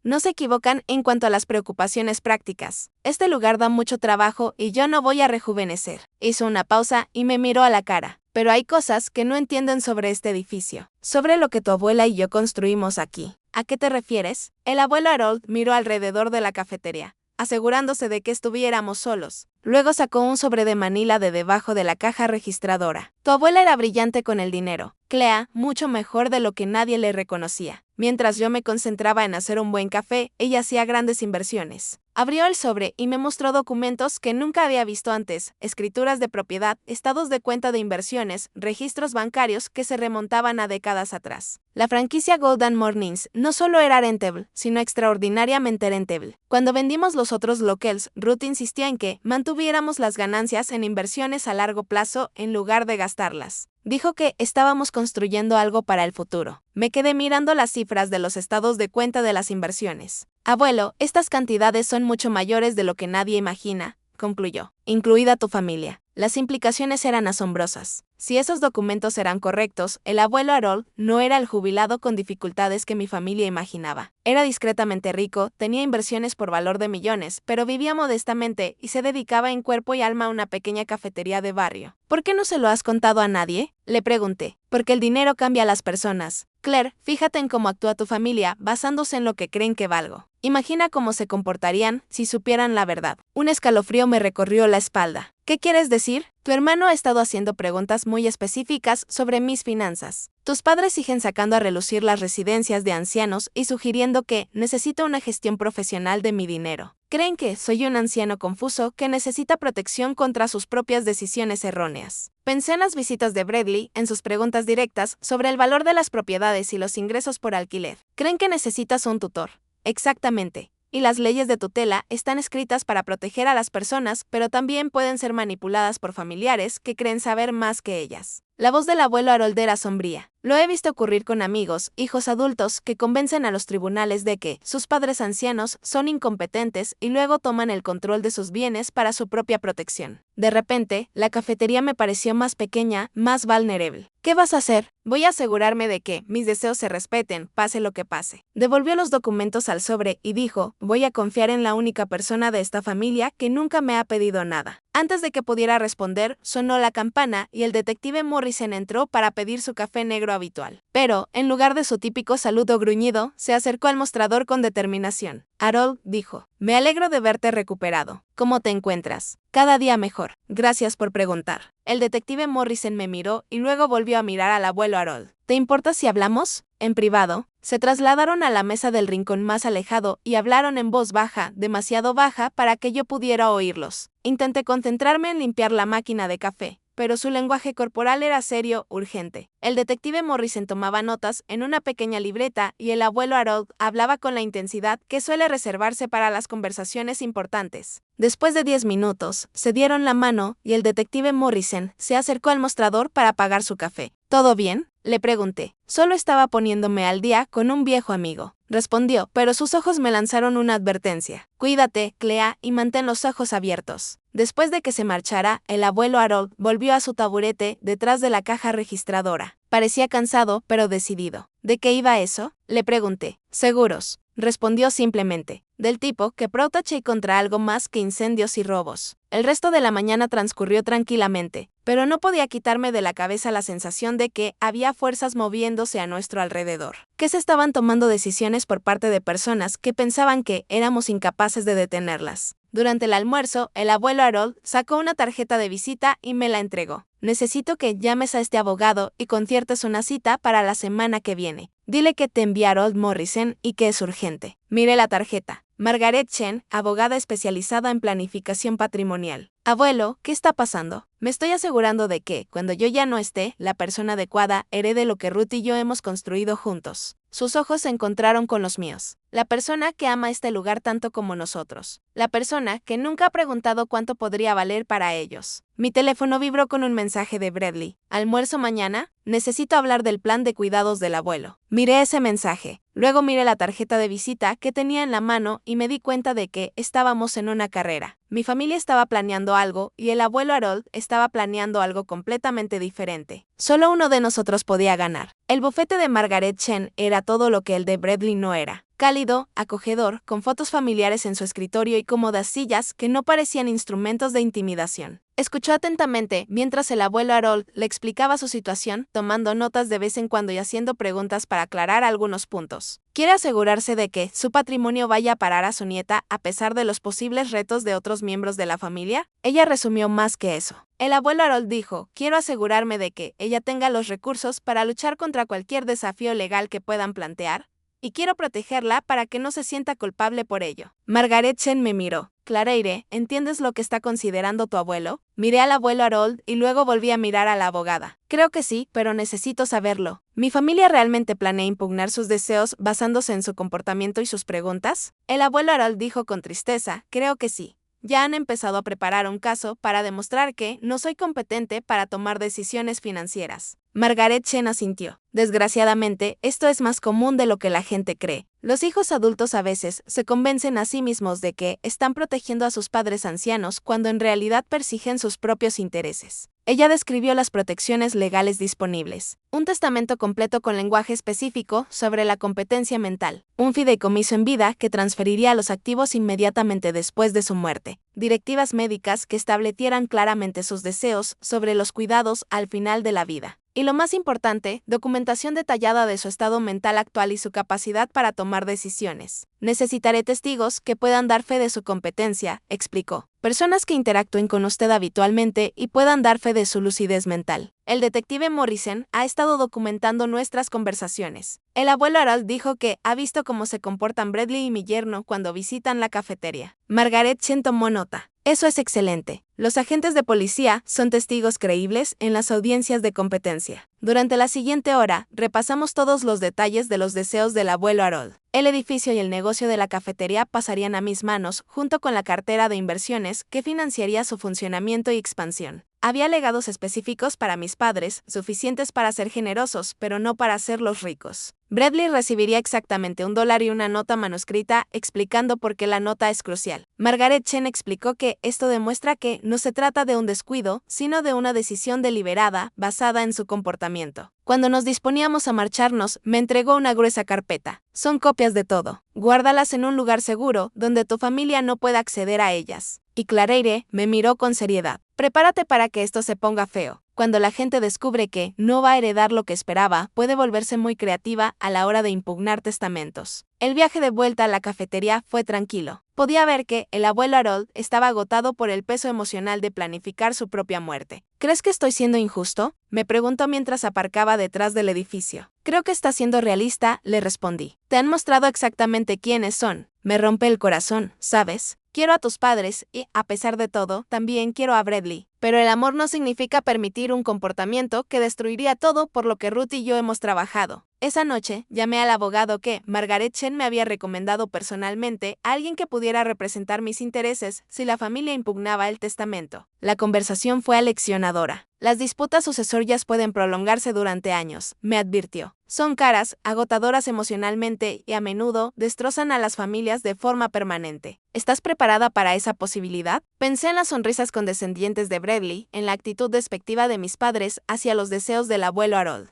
No se equivocan en cuanto a las preocupaciones prácticas. Este lugar da mucho trabajo y yo no voy a rejuvenecer. Hizo una pausa y me miró a la cara. Pero hay cosas que no entienden sobre este edificio, sobre lo que tu abuela y yo construimos aquí. ¿A qué te refieres? El abuelo Harold miró alrededor de la cafetería, asegurándose de que estuviéramos solos. Luego sacó un sobre de manila de debajo de la caja registradora. Tu abuela era brillante con el dinero. Clea, mucho mejor de lo que nadie le reconocía. Mientras yo me concentraba en hacer un buen café, ella hacía grandes inversiones. Abrió el sobre y me mostró documentos que nunca había visto antes, escrituras de propiedad, estados de cuenta de inversiones, registros bancarios que se remontaban a décadas atrás. La franquicia Golden Mornings no solo era rentable, sino extraordinariamente rentable. Cuando vendimos los otros locales, Ruth insistía en que mantuviéramos las ganancias en inversiones a largo plazo en lugar de gastarlas. Dijo que estábamos construyendo algo para el futuro. Me quedé mirando las cifras de los estados de cuenta de las inversiones. Abuelo, estas cantidades son mucho mayores de lo que nadie imagina, concluyó, incluida tu familia. Las implicaciones eran asombrosas. Si esos documentos eran correctos, el abuelo Harold no era el jubilado con dificultades que mi familia imaginaba. Era discretamente rico, tenía inversiones por valor de millones, pero vivía modestamente y se dedicaba en cuerpo y alma a una pequeña cafetería de barrio. ¿Por qué no se lo has contado a nadie? Le pregunté. Porque el dinero cambia a las personas. Claire, fíjate en cómo actúa tu familia basándose en lo que creen que valgo. Imagina cómo se comportarían si supieran la verdad. Un escalofrío me recorrió la espalda. ¿Qué quieres decir? Tu hermano ha estado haciendo preguntas muy específicas sobre mis finanzas. Tus padres siguen sacando a relucir las residencias de ancianos y sugiriendo que necesito una gestión profesional de mi dinero. Creen que soy un anciano confuso que necesita protección contra sus propias decisiones erróneas. Pensé en las visitas de Bradley, en sus preguntas directas sobre el valor de las propiedades y los ingresos por alquiler. Creen que necesitas un tutor. Exactamente. Y las leyes de tutela están escritas para proteger a las personas, pero también pueden ser manipuladas por familiares que creen saber más que ellas. La voz del abuelo Harold era sombría. Lo he visto ocurrir con amigos, hijos adultos, que convencen a los tribunales de que sus padres ancianos son incompetentes y luego toman el control de sus bienes para su propia protección. De repente, la cafetería me pareció más pequeña, más vulnerable. ¿Qué vas a hacer? Voy a asegurarme de que mis deseos se respeten, pase lo que pase. Devolvió los documentos al sobre y dijo, voy a confiar en la única persona de esta familia que nunca me ha pedido nada. Antes de que pudiera responder, sonó la campana y el detective Morrison entró para pedir su café negro habitual. Pero, en lugar de su típico saludo gruñido, se acercó al mostrador con determinación. Harold dijo, me alegro de verte recuperado. ¿Cómo te encuentras? Cada día mejor. Gracias por preguntar. El detective Morrison me miró y luego volvió a mirar al abuelo Harold. ¿Te importa si hablamos? En privado. Se trasladaron a la mesa del rincón más alejado y hablaron en voz baja, demasiado baja para que yo pudiera oírlos. Intenté concentrarme en limpiar la máquina de café, pero su lenguaje corporal era serio, urgente. El detective Morrison tomaba notas en una pequeña libreta y el abuelo Harold hablaba con la intensidad que suele reservarse para las conversaciones importantes. Después de 10 minutos, se dieron la mano y el detective Morrison se acercó al mostrador para pagar su café. ¿Todo bien?, le pregunté. Solo estaba poniéndome al día con un viejo amigo, respondió, pero sus ojos me lanzaron una advertencia. Cuídate, Clea, y mantén los ojos abiertos. Después de que se marchara, el abuelo Harold volvió a su taburete detrás de la caja registradora. Parecía cansado, pero decidido. ¿De qué iba eso?, le pregunté. Seguros, respondió simplemente. Del tipo que protege contra algo más que incendios y robos. El resto de la mañana transcurrió tranquilamente, pero no podía quitarme de la cabeza la sensación de que había fuerzas moviéndose a nuestro alrededor, que se estaban tomando decisiones por parte de personas que pensaban que éramos incapaces de detenerlas. Durante el almuerzo, el abuelo Harold sacó una tarjeta de visita y me la entregó. Necesito que llames a este abogado y conciertes una cita para la semana que viene. Dile que te envía Harold Morrison y que es urgente. Miré la tarjeta. Margaret Chen, abogada especializada en planificación patrimonial. Abuelo, ¿qué está pasando? Me estoy asegurando de que, cuando yo ya no esté, la persona adecuada herede lo que Ruth y yo hemos construido juntos. Sus ojos se encontraron con los míos. La persona que ama este lugar tanto como nosotros. La persona que nunca ha preguntado cuánto podría valer para ellos. Mi teléfono vibró con un mensaje de Bradley. ¿Almuerzo mañana? Necesito hablar del plan de cuidados del abuelo. Miré ese mensaje. Luego miré la tarjeta de visita que tenía en la mano y me di cuenta de que estábamos en una carrera. Mi familia estaba planeando algo y el abuelo Harold estaba planeando algo completamente diferente. Solo uno de nosotros podía ganar. El bufete de Margaret Chen era todo lo que el de Bradley no era. Cálido, acogedor, con fotos familiares en su escritorio y cómodas sillas que no parecían instrumentos de intimidación. Escuchó atentamente mientras el abuelo Harold le explicaba su situación, tomando notas de vez en cuando y haciendo preguntas para aclarar algunos puntos. Quiere asegurarse de que su patrimonio vaya a parar a su nieta a pesar de los posibles retos de otros miembros de la familia. Ella resumió más que eso. El abuelo Harold dijo, quiero asegurarme de que ella tenga los recursos para luchar contra cualquier desafío legal que puedan plantear, y quiero protegerla para que no se sienta culpable por ello. Margaret Chen me miró. Clareire, ¿entiendes lo que está considerando tu abuelo? Miré al abuelo Harold y luego volví a mirar a la abogada. Creo que sí, pero necesito saberlo. ¿Mi familia realmente planea impugnar sus deseos basándose en su comportamiento y sus preguntas? El abuelo Harold dijo con tristeza, creo que sí. Ya han empezado a preparar un caso para demostrar que no soy competente para tomar decisiones financieras. Margaret Chen asintió. Desgraciadamente, esto es más común de lo que la gente cree. Los hijos adultos a veces se convencen a sí mismos de que están protegiendo a sus padres ancianos cuando en realidad persiguen sus propios intereses. Ella describió las protecciones legales disponibles. Un testamento completo con lenguaje específico sobre la competencia mental. Un fideicomiso en vida que transferiría los activos inmediatamente después de su muerte. Directivas médicas que establecieran claramente sus deseos sobre los cuidados al final de la vida. Y lo más importante, documentación detallada de su estado mental actual y su capacidad para tomar decisiones. Necesitaré testigos que puedan dar fe de su competencia, explicó. Personas que interactúen con usted habitualmente y puedan dar fe de su lucidez mental. El detective Morrison ha estado documentando nuestras conversaciones. El abuelo Harold dijo que ha visto cómo se comportan Bradley y mi yerno cuando visitan la cafetería. Margaret Chen tomó nota. Eso es excelente. Los agentes de policía son testigos creíbles en las audiencias de competencia. Durante la siguiente hora, repasamos todos los detalles de los deseos del abuelo Harold. El edificio y el negocio de la cafetería pasarían a mis manos, junto con la cartera de inversiones que financiaría su funcionamiento y expansión. Había legados específicos para mis padres, suficientes para ser generosos, pero no para hacerlos ricos. Bradley recibiría exactamente $1 y una nota manuscrita explicando por qué la nota es crucial. Margaret Chen explicó que esto demuestra que no se trata de un descuido, sino de una decisión deliberada basada en su comportamiento. Cuando nos disponíamos a marcharnos, me entregó una gruesa carpeta. Son copias de todo. Guárdalas en un lugar seguro, donde tu familia no pueda acceder a ellas. Y Clareire me miró con seriedad. Prepárate para que esto se ponga feo. Cuando la gente descubre que no va a heredar lo que esperaba, puede volverse muy creativa a la hora de impugnar testamentos. El viaje de vuelta a la cafetería fue tranquilo. Podía ver que el abuelo Harold estaba agotado por el peso emocional de planificar su propia muerte. ¿Crees que estoy siendo injusto?, me preguntó mientras aparcaba detrás del edificio. Creo que estás siendo realista, le respondí. Te han mostrado exactamente quiénes son. Me rompe el corazón, ¿sabes? Quiero a tus padres y, a pesar de todo, también quiero a Bradley. Pero el amor no significa permitir un comportamiento que destruiría todo por lo que Ruth y yo hemos trabajado. Esa noche, llamé al abogado que Margaret Chen me había recomendado personalmente, a alguien que pudiera representar mis intereses si la familia impugnaba el testamento. La conversación fue aleccionadora. Las disputas sucesorias pueden prolongarse durante años, me advirtió. Son caras, agotadoras emocionalmente y a menudo destrozan a las familias de forma permanente. ¿Estás preparada para esa posibilidad? Pensé en las sonrisas condescendientes de Bradley, en la actitud despectiva de mis padres hacia los deseos del abuelo Harold,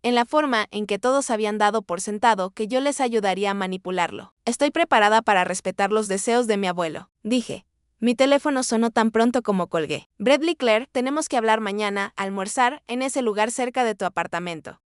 en la forma en que todos habían dado por sentado que yo les ayudaría a manipularlo. Estoy preparada para respetar los deseos de mi abuelo, dije. Mi teléfono sonó tan pronto como colgué. Bradley, Claire, tenemos que hablar mañana, almorzar, en ese lugar cerca de tu apartamento.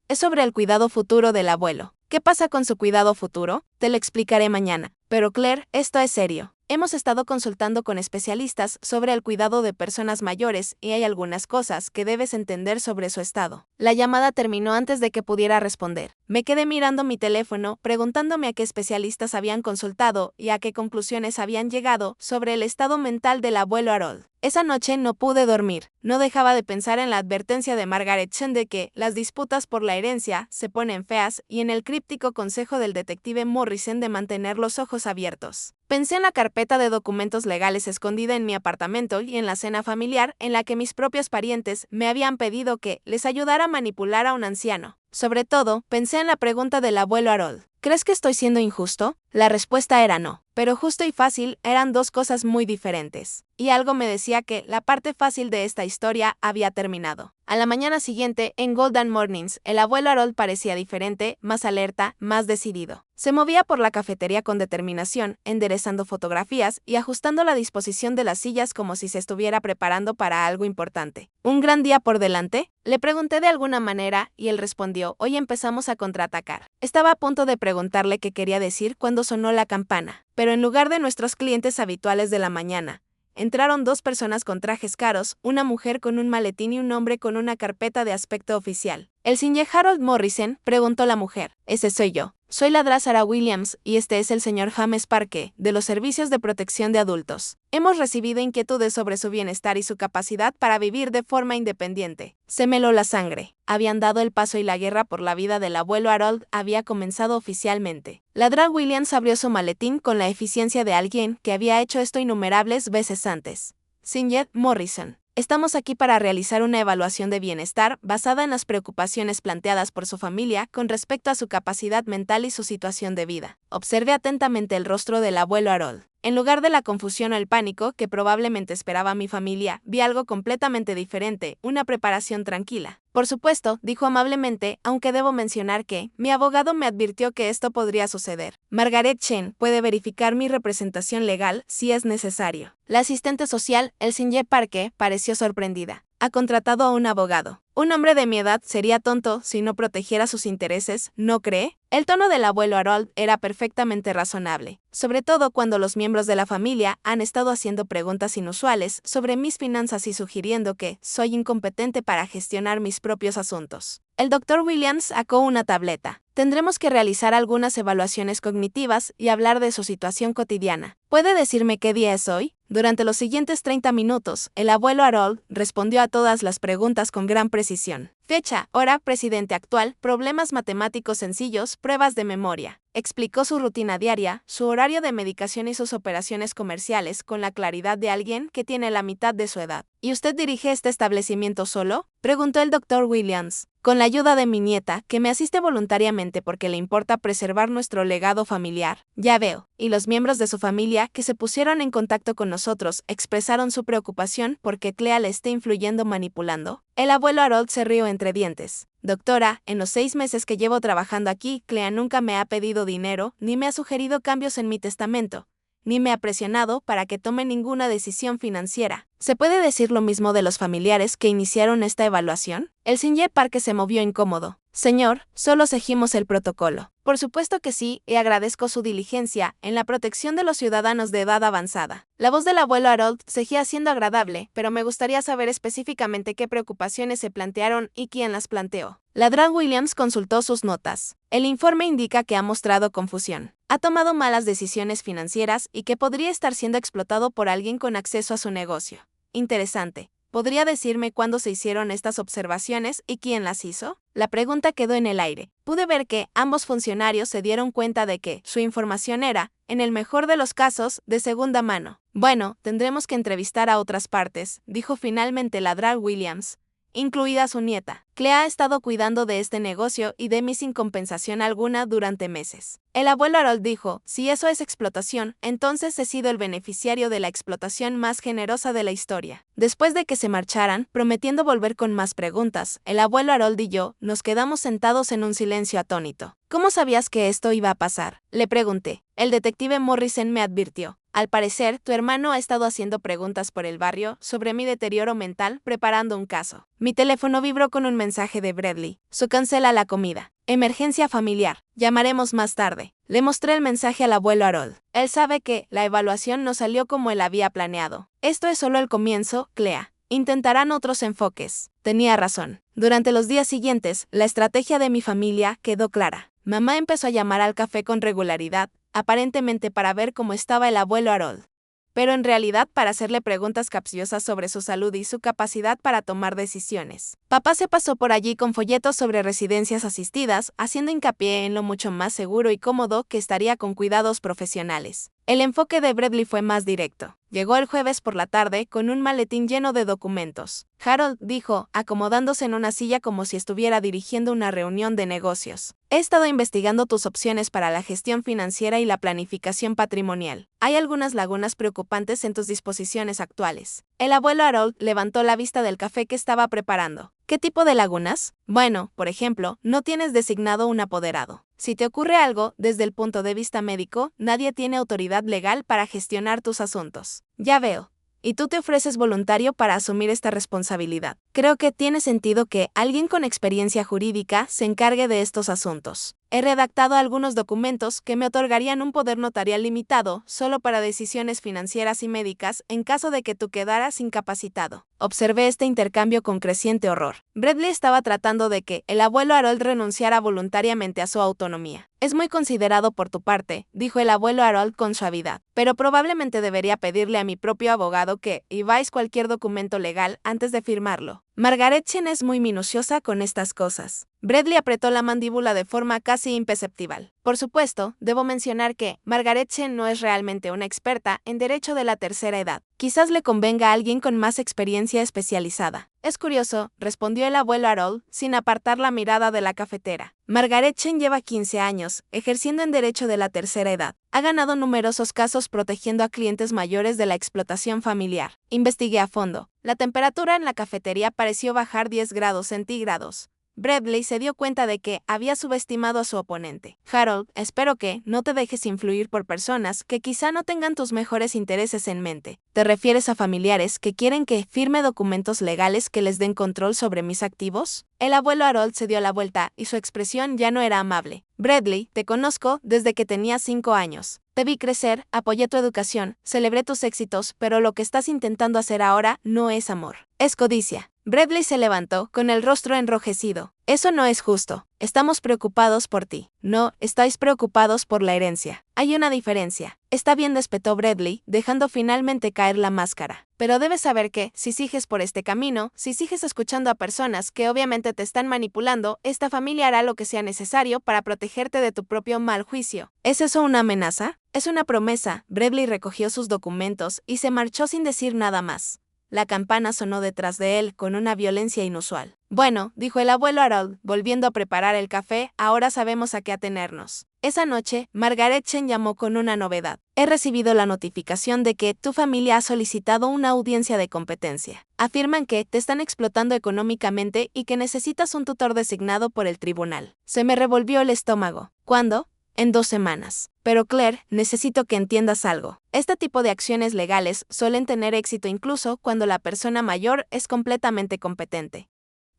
Es sobre el cuidado futuro del abuelo. ¿Qué pasa con su cuidado futuro? Te lo explicaré mañana. Pero Claire, esto es serio. Hemos estado consultando con especialistas sobre el cuidado de personas mayores y hay algunas cosas que debes entender sobre su estado. La llamada terminó antes de que pudiera responder. Me quedé mirando mi teléfono, preguntándome a qué especialistas habían consultado y a qué conclusiones habían llegado sobre el estado mental del abuelo Harold. Esa noche no pude dormir. No dejaba de pensar en la advertencia de Margaret Chen de que las disputas por la herencia se ponen feas y en el críptico consejo del detective Morrison de mantener los ojos abiertos. Pensé en la carpeta de documentos legales escondida en mi apartamento y en la cena familiar en la que mis propios parientes me habían pedido que les ayudara a manipular a un anciano. Sobre todo, pensé en la pregunta del abuelo Harold. ¿Crees que estoy siendo injusto? La respuesta era no. Pero justo y fácil eran dos cosas muy diferentes. Y algo me decía que la parte fácil de esta historia había terminado. A la mañana siguiente, en Golden Mornings, el abuelo Harold parecía diferente, más alerta, más decidido. Se movía por la cafetería con determinación, enderezando fotografías y ajustando la disposición de las sillas como si se estuviera preparando para algo importante. ¿Un gran día por delante? Le pregunté de alguna manera y él respondió, hoy empezamos a contraatacar. Estaba a punto de preguntarle qué quería decir cuando sonó la campana, pero en lugar de nuestros clientes habituales de la mañana, entraron dos personas con trajes caros, una mujer con un maletín y un hombre con una carpeta de aspecto oficial. ¿El señor Harold Morrison?, preguntó la mujer. Ese soy yo. Soy la Sarah Williams y este es el señor James Parke, de los Servicios de Protección de Adultos. Hemos recibido inquietudes sobre su bienestar y su capacidad para vivir de forma independiente. Se me heló la sangre. Habían dado el paso y la guerra por la vida del abuelo Harold había comenzado oficialmente. La Dra. Williams abrió su maletín con la eficiencia de alguien que había hecho esto innumerables veces antes. Señor Morrison. Estamos aquí para realizar una evaluación de bienestar basada en las preocupaciones planteadas por su familia con respecto a su capacidad mental y su situación de vida. Observe atentamente el rostro del abuelo Harold. En lugar de la confusión o el pánico que probablemente esperaba mi familia, vi algo completamente diferente, una preparación tranquila. Por supuesto, dijo amablemente, aunque debo mencionar que mi abogado me advirtió que esto podría suceder. Margaret Chen puede verificar mi representación legal si es necesario. La asistente social, el señor Parke, pareció sorprendida. Ha contratado a un abogado. Un hombre de mi edad sería tonto si no protegiera sus intereses, ¿no cree? El tono del abuelo Harold era perfectamente razonable, sobre todo cuando los miembros de la familia han estado haciendo preguntas inusuales sobre mis finanzas y sugiriendo que soy incompetente para gestionar mis propios asuntos. El Dr. Williams sacó una tableta. Tendremos que realizar algunas evaluaciones cognitivas y hablar de su situación cotidiana. ¿Puede decirme qué día es hoy? Durante los siguientes 30 minutos, el abuelo Harold respondió a todas las preguntas con gran precisión. Fecha, hora, presidente actual, problemas matemáticos sencillos, pruebas de memoria. Explicó su rutina diaria, su horario de medicación y sus operaciones comerciales con la claridad de alguien que tiene la mitad de su edad. ¿Y usted dirige este establecimiento solo?, preguntó el Dr. Williams. Con la ayuda de mi nieta, que me asiste voluntariamente porque le importa preservar nuestro legado familiar. Ya veo. Y los miembros de su familia que se pusieron en contacto con nosotros expresaron su preocupación porque Clea le esté influyendo manipulando. El abuelo Harold se rió entre dientes. Doctora, en los 6 meses que llevo trabajando aquí, Clea nunca me ha pedido dinero, ni me ha sugerido cambios en mi testamento, ni me ha presionado para que tome ninguna decisión financiera. ¿Se puede decir lo mismo de los familiares que iniciaron esta evaluación? El señor Parque se movió incómodo. Señor, solo seguimos el protocolo. Por supuesto que sí, y agradezco su diligencia en la protección de los ciudadanos de edad avanzada. La voz del abuelo Harold seguía siendo agradable, pero me gustaría saber específicamente qué preocupaciones se plantearon y quién las planteó. Ladrón Williams consultó sus notas. El informe indica que ha mostrado confusión. Ha tomado malas decisiones financieras y que podría estar siendo explotado por alguien con acceso a su negocio. Interesante. ¿Podría decirme cuándo se hicieron estas observaciones y quién las hizo? La pregunta quedó en el aire. Pude ver que ambos funcionarios se dieron cuenta de que su información era, en el mejor de los casos, de segunda mano. Bueno, tendremos que entrevistar a otras partes, dijo finalmente Ladrón Williams, incluida su nieta. Clea ha estado cuidando de este negocio y de mí sin compensación alguna durante meses. El abuelo Harold dijo, si eso es explotación, entonces he sido el beneficiario de la explotación más generosa de la historia. Después de que se marcharan, prometiendo volver con más preguntas, el abuelo Harold y yo nos quedamos sentados en un silencio atónito. ¿Cómo sabías que esto iba a pasar?, le pregunté. El detective Morrison me advirtió. Al parecer, tu hermano ha estado haciendo preguntas por el barrio sobre mi deterioro mental preparando un caso. Mi teléfono vibró con un mensaje de Bradley. Su cancela la comida. Emergencia familiar. Llamaremos más tarde. Le mostré el mensaje al abuelo Harold. Él sabe que la evaluación no salió como él había planeado. Esto es solo el comienzo, Clea. Intentarán otros enfoques. Tenía razón. Durante los días siguientes, la estrategia de mi familia quedó clara. Mamá empezó a llamar al café con regularidad, aparentemente para ver cómo estaba el abuelo Harold, pero en realidad para hacerle preguntas capciosas sobre su salud y su capacidad para tomar decisiones. Papá se pasó por allí con folletos sobre residencias asistidas, haciendo hincapié en lo mucho más seguro y cómodo que estaría con cuidados profesionales. El enfoque de Bradley fue más directo. Llegó el jueves por la tarde con un maletín lleno de documentos. Harold dijo, acomodándose en una silla como si estuviera dirigiendo una reunión de negocios. He estado investigando tus opciones para la gestión financiera y la planificación patrimonial. Hay algunas lagunas preocupantes en tus disposiciones actuales. El abuelo Harold levantó la vista del café que estaba preparando. ¿Qué tipo de lagunas? Bueno, por ejemplo, no tienes designado un apoderado. Si te ocurre algo, desde el punto de vista médico, nadie tiene autoridad legal para gestionar tus asuntos. Ya veo. Y tú te ofreces voluntario para asumir esta responsabilidad. Creo que tiene sentido que alguien con experiencia jurídica se encargue de estos asuntos. He redactado algunos documentos que me otorgarían un poder notarial limitado solo para decisiones financieras y médicas en caso de que tú quedaras incapacitado. Observé este intercambio con creciente horror. Bradley estaba tratando de que el abuelo Harold renunciara voluntariamente a su autonomía. Es muy considerado por tu parte, dijo el abuelo Harold con suavidad, pero probablemente debería pedirle a mi propio abogado que evaluéis cualquier documento legal antes de firmarlo. Margaret Chen es muy minuciosa con estas cosas. Bradley apretó la mandíbula de forma casi imperceptible. Por supuesto, debo mencionar que Margaret Chen no es realmente una experta en derecho de la tercera edad. Quizás le convenga a alguien con más experiencia especializada. Es curioso, respondió el abuelo Harold, sin apartar la mirada de la cafetera. Margaret Chen lleva 15 años, ejerciendo en derecho de la tercera edad. Ha ganado numerosos casos protegiendo a clientes mayores de la explotación familiar. Investigué a fondo. La temperatura en la cafetería pareció bajar 10 grados centígrados. Bradley se dio cuenta de que había subestimado a su oponente. Harold, espero que no te dejes influir por personas que quizá no tengan tus mejores intereses en mente. ¿Te refieres a familiares que quieren que firme documentos legales que les den control sobre mis activos? El abuelo Harold se dio la vuelta y su expresión ya no era amable. Bradley, te conozco desde que tenías 5 años. Te vi crecer, apoyé tu educación, celebré tus éxitos, pero lo que estás intentando hacer ahora no es amor. Es codicia. Bradley se levantó, con el rostro enrojecido. Eso no es justo. Estamos preocupados por ti. No, estáis preocupados por la herencia. Hay una diferencia. Está bien, espetó Bradley, dejando finalmente caer la máscara. Pero debes saber que, si sigues por este camino, si sigues escuchando a personas que obviamente te están manipulando, esta familia hará lo que sea necesario para protegerte de tu propio mal juicio. ¿Es eso una amenaza? Es una promesa. Bradley recogió sus documentos y se marchó sin decir nada más. La campana sonó detrás de él con una violencia inusual. Bueno, dijo el abuelo Harold, volviendo a preparar el café, ahora sabemos a qué atenernos. Esa noche, Margaret Chen llamó con una novedad. He recibido la notificación de que tu familia ha solicitado una audiencia de competencia. Afirman que te están explotando económicamente y que necesitas un tutor designado por el tribunal. Se me revolvió el estómago. ¿Cuándo? En 2 semanas. Pero Claire, necesito que entiendas algo. Este tipo de acciones legales suelen tener éxito incluso cuando la persona mayor es completamente competente.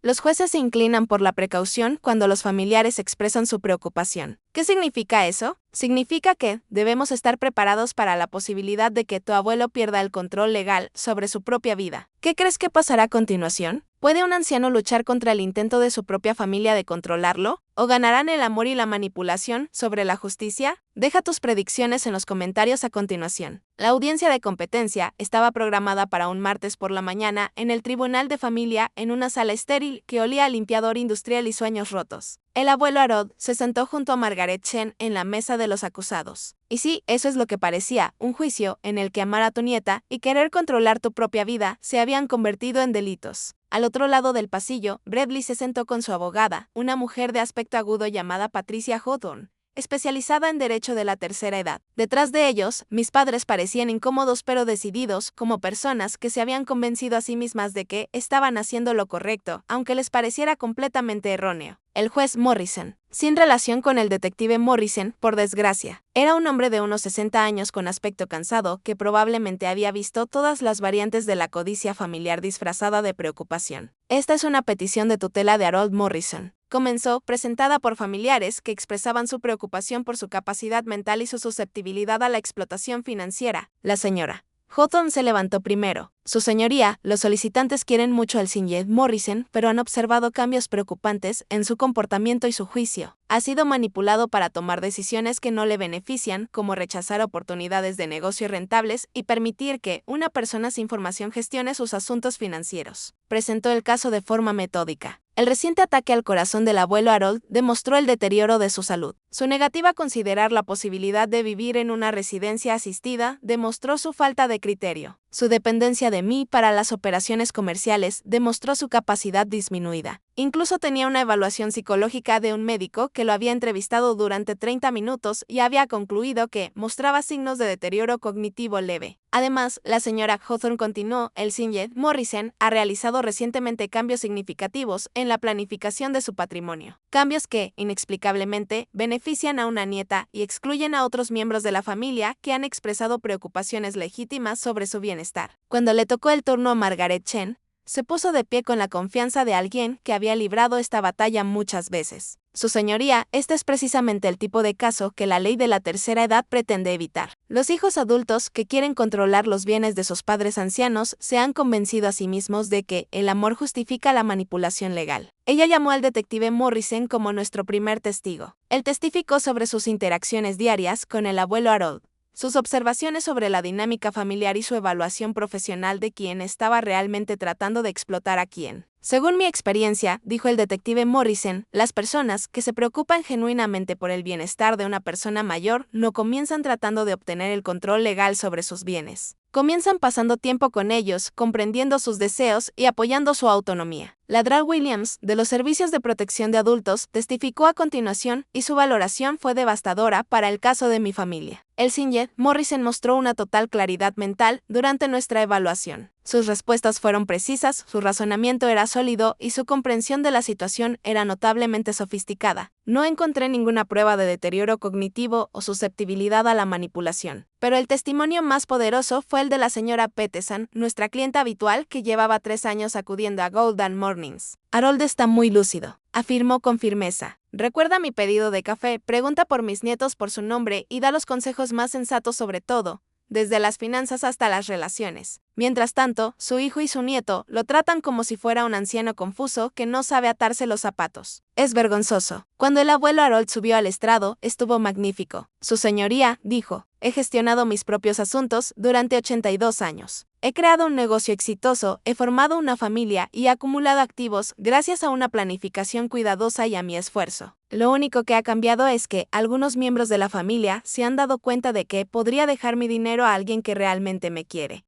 Los jueces se inclinan por la precaución cuando los familiares expresan su preocupación. ¿Qué significa eso? Significa que debemos estar preparados para la posibilidad de que tu abuelo pierda el control legal sobre su propia vida. ¿Qué crees que pasará a continuación? ¿Puede un anciano luchar contra el intento de su propia familia de controlarlo? ¿O ganarán el amor y la manipulación sobre la justicia? Deja tus predicciones en los comentarios a continuación. La audiencia de competencia estaba programada para un martes por la mañana en el Tribunal de Familia en una sala estéril que olía a limpiador industrial y sueños rotos. El abuelo Harold se sentó junto a Margaret Chen en la mesa de los acusados. Y sí, eso es lo que parecía, un juicio en el que amar a tu nieta y querer controlar tu propia vida se habían convertido en delitos. Al otro lado del pasillo, Bradley se sentó con su abogada, una mujer de aspecto agudo llamada Patricia Hawthorne, especializada en derecho de la tercera edad. Detrás de ellos, mis padres parecían incómodos pero decididos, como personas que se habían convencido a sí mismas de que estaban haciendo lo correcto, aunque les pareciera completamente erróneo. El juez Morrison, sin relación con el detective Morrison, por desgracia, era un hombre de unos 60 años con aspecto cansado que probablemente había visto todas las variantes de la codicia familiar disfrazada de preocupación. Esta es una petición de tutela de Harold Morrison. Comenzó, presentada por familiares que expresaban su preocupación por su capacidad mental y su susceptibilidad a la explotación financiera. La señora Hawthorne se levantó primero. Su señoría, los solicitantes quieren mucho al Sr. Morrison, pero han observado cambios preocupantes en su comportamiento y su juicio. Ha sido manipulado para tomar decisiones que no le benefician, como rechazar oportunidades de negocio rentables y permitir que una persona sin formación gestione sus asuntos financieros. Presentó el caso de forma metódica. El reciente ataque al corazón del abuelo Harold demostró el deterioro de su salud. Su negativa a considerar la posibilidad de vivir en una residencia asistida demostró su falta de criterio. Su dependencia de mí para las operaciones comerciales demostró su capacidad disminuida. Incluso tenía una evaluación psicológica de un médico que lo había entrevistado durante 30 minutos y había concluido que mostraba signos de deterioro cognitivo leve. Además, la señora Hawthorne continuó, el Sr. Morrison ha realizado recientemente cambios significativos en la planificación de su patrimonio. Cambios que, inexplicablemente, benefician a una nieta y excluyen a otros miembros de la familia que han expresado preocupaciones legítimas sobre su bienestar. Cuando le tocó el turno a Margaret Chen, se puso de pie con la confianza de alguien que había librado esta batalla muchas veces. Su señoría, este es precisamente el tipo de caso que la ley de la tercera edad pretende evitar. Los hijos adultos que quieren controlar los bienes de sus padres ancianos se han convencido a sí mismos de que el amor justifica la manipulación legal. Ella llamó al detective Morrison como nuestro primer testigo. Él testificó sobre sus interacciones diarias con el abuelo Harold, sus observaciones sobre la dinámica familiar y su evaluación profesional de quién estaba realmente tratando de explotar a quién. Según mi experiencia, dijo el detective Morrison, las personas que se preocupan genuinamente por el bienestar de una persona mayor no comienzan tratando de obtener el control legal sobre sus bienes. Comienzan pasando tiempo con ellos, comprendiendo sus deseos y apoyando su autonomía. Ladral Williams, de los Servicios de Protección de Adultos, testificó a continuación y su valoración fue devastadora para el caso de mi familia. El Sr. Morrison mostró una total claridad mental durante nuestra evaluación. Sus respuestas fueron precisas, su razonamiento era sólido y su comprensión de la situación era notablemente sofisticada. No encontré ninguna prueba de deterioro cognitivo o susceptibilidad a la manipulación. Pero el testimonio más poderoso fue el de la señora Peterson, nuestra clienta habitual que llevaba 3 años acudiendo a Golden Mornings. Harold está muy lúcido, afirmó con firmeza. Recuerda mi pedido de café, pregunta por mis nietos por su nombre y da los consejos más sensatos sobre todo, desde las finanzas hasta las relaciones. Mientras tanto, su hijo y su nieto lo tratan como si fuera un anciano confuso que no sabe atarse los zapatos. Es vergonzoso. Cuando el abuelo Harold subió al estrado, estuvo magnífico. Su señoría, dijo, he gestionado mis propios asuntos durante 82 años. He creado un negocio exitoso, he formado una familia y he acumulado activos gracias a una planificación cuidadosa y a mi esfuerzo. Lo único que ha cambiado es que algunos miembros de la familia se han dado cuenta de que podría dejar mi dinero a alguien que realmente me quiere,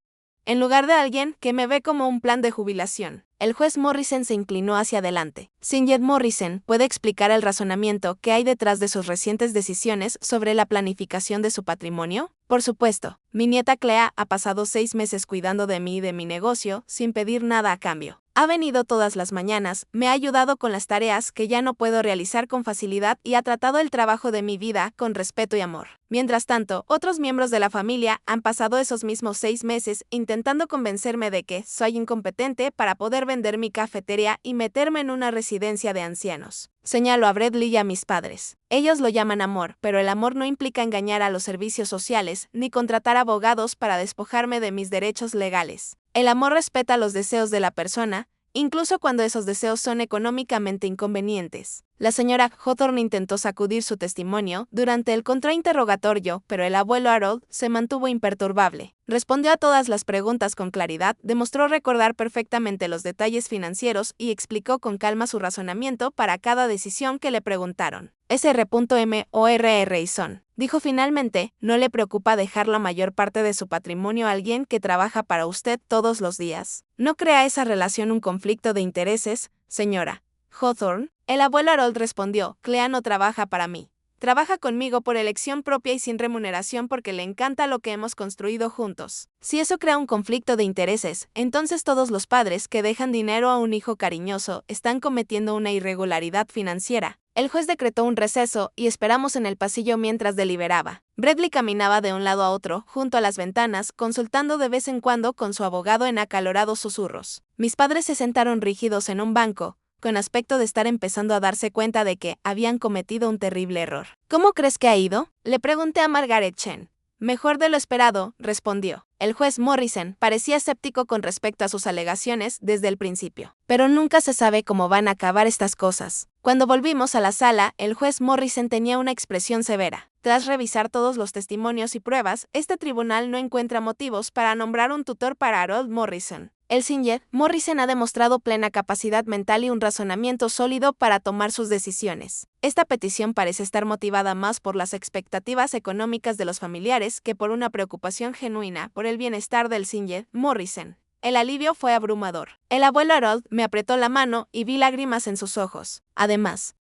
en lugar de alguien que me ve como un plan de jubilación. El juez Morrison se inclinó hacia adelante. Sinjed Morrison, ¿puede explicar el razonamiento que hay detrás de sus recientes decisiones sobre la planificación de su patrimonio? Por supuesto, mi nieta Clea ha pasado 6 meses cuidando de mí y de mi negocio sin pedir nada a cambio. Ha venido todas las mañanas, me ha ayudado con las tareas que ya no puedo realizar con facilidad y ha tratado el trabajo de mi vida con respeto y amor. Mientras tanto, otros miembros de la familia han pasado esos mismos 6 meses intentando convencerme de que soy incompetente para poder vender mi cafetería y meterme en una residencia de ancianos. Señalo a Bradley y a mis padres. Ellos lo llaman amor, pero el amor no implica engañar a los servicios sociales ni contratar abogados para despojarme de mis derechos legales. El amor respeta los deseos de la persona, incluso cuando esos deseos son económicamente inconvenientes. La señora Hawthorne intentó sacudir su testimonio durante el contrainterrogatorio, pero el abuelo Harold se mantuvo imperturbable. Respondió a todas las preguntas con claridad, demostró recordar perfectamente los detalles financieros y explicó con calma su razonamiento para cada decisión que le preguntaron. Sr.Morrison, dijo finalmente, ¿no le preocupa dejar la mayor parte de su patrimonio a alguien que trabaja para usted todos los días? ¿No crea esa relación un conflicto de intereses, señora Hawthorne? El abuelo Harold respondió, Clea no trabaja para mí. Trabaja conmigo por elección propia y sin remuneración porque le encanta lo que hemos construido juntos. Si eso crea un conflicto de intereses, entonces todos los padres que dejan dinero a un hijo cariñoso están cometiendo una irregularidad financiera. El juez decretó un receso y esperamos en el pasillo mientras deliberaba. Bradley caminaba de un lado a otro, junto a las ventanas, consultando de vez en cuando con su abogado en acalorados susurros. Mis padres se sentaron rígidos en un banco, con aspecto de estar empezando a darse cuenta de que habían cometido un terrible error. ¿Cómo crees que ha ido?, le pregunté a Margaret Chen. Mejor de lo esperado, respondió. El juez Morrison parecía escéptico con respecto a sus alegaciones desde el principio. Pero nunca se sabe cómo van a acabar estas cosas. Cuando volvimos a la sala, el juez Morrison tenía una expresión severa. Tras revisar todos los testimonios y pruebas, este tribunal no encuentra motivos para nombrar un tutor para Harold Morrison. El Sinjed Morrison ha demostrado plena capacidad mental y un razonamiento sólido para tomar sus decisiones. Esta petición parece estar motivada más por las expectativas económicas de los familiares que por una preocupación genuina por el bienestar del Sinjed Morrison. El alivio fue abrumador. El abuelo Harold me apretó la mano y vi lágrimas en sus ojos. Además,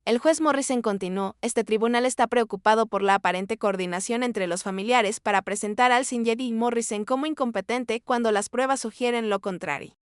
el juez Morrison continuó, este tribunal está preocupado por la aparente coordinación entre los familiares para presentar al Sinjed Morrison como incompetente cuando las pruebas sugieren lo contrario.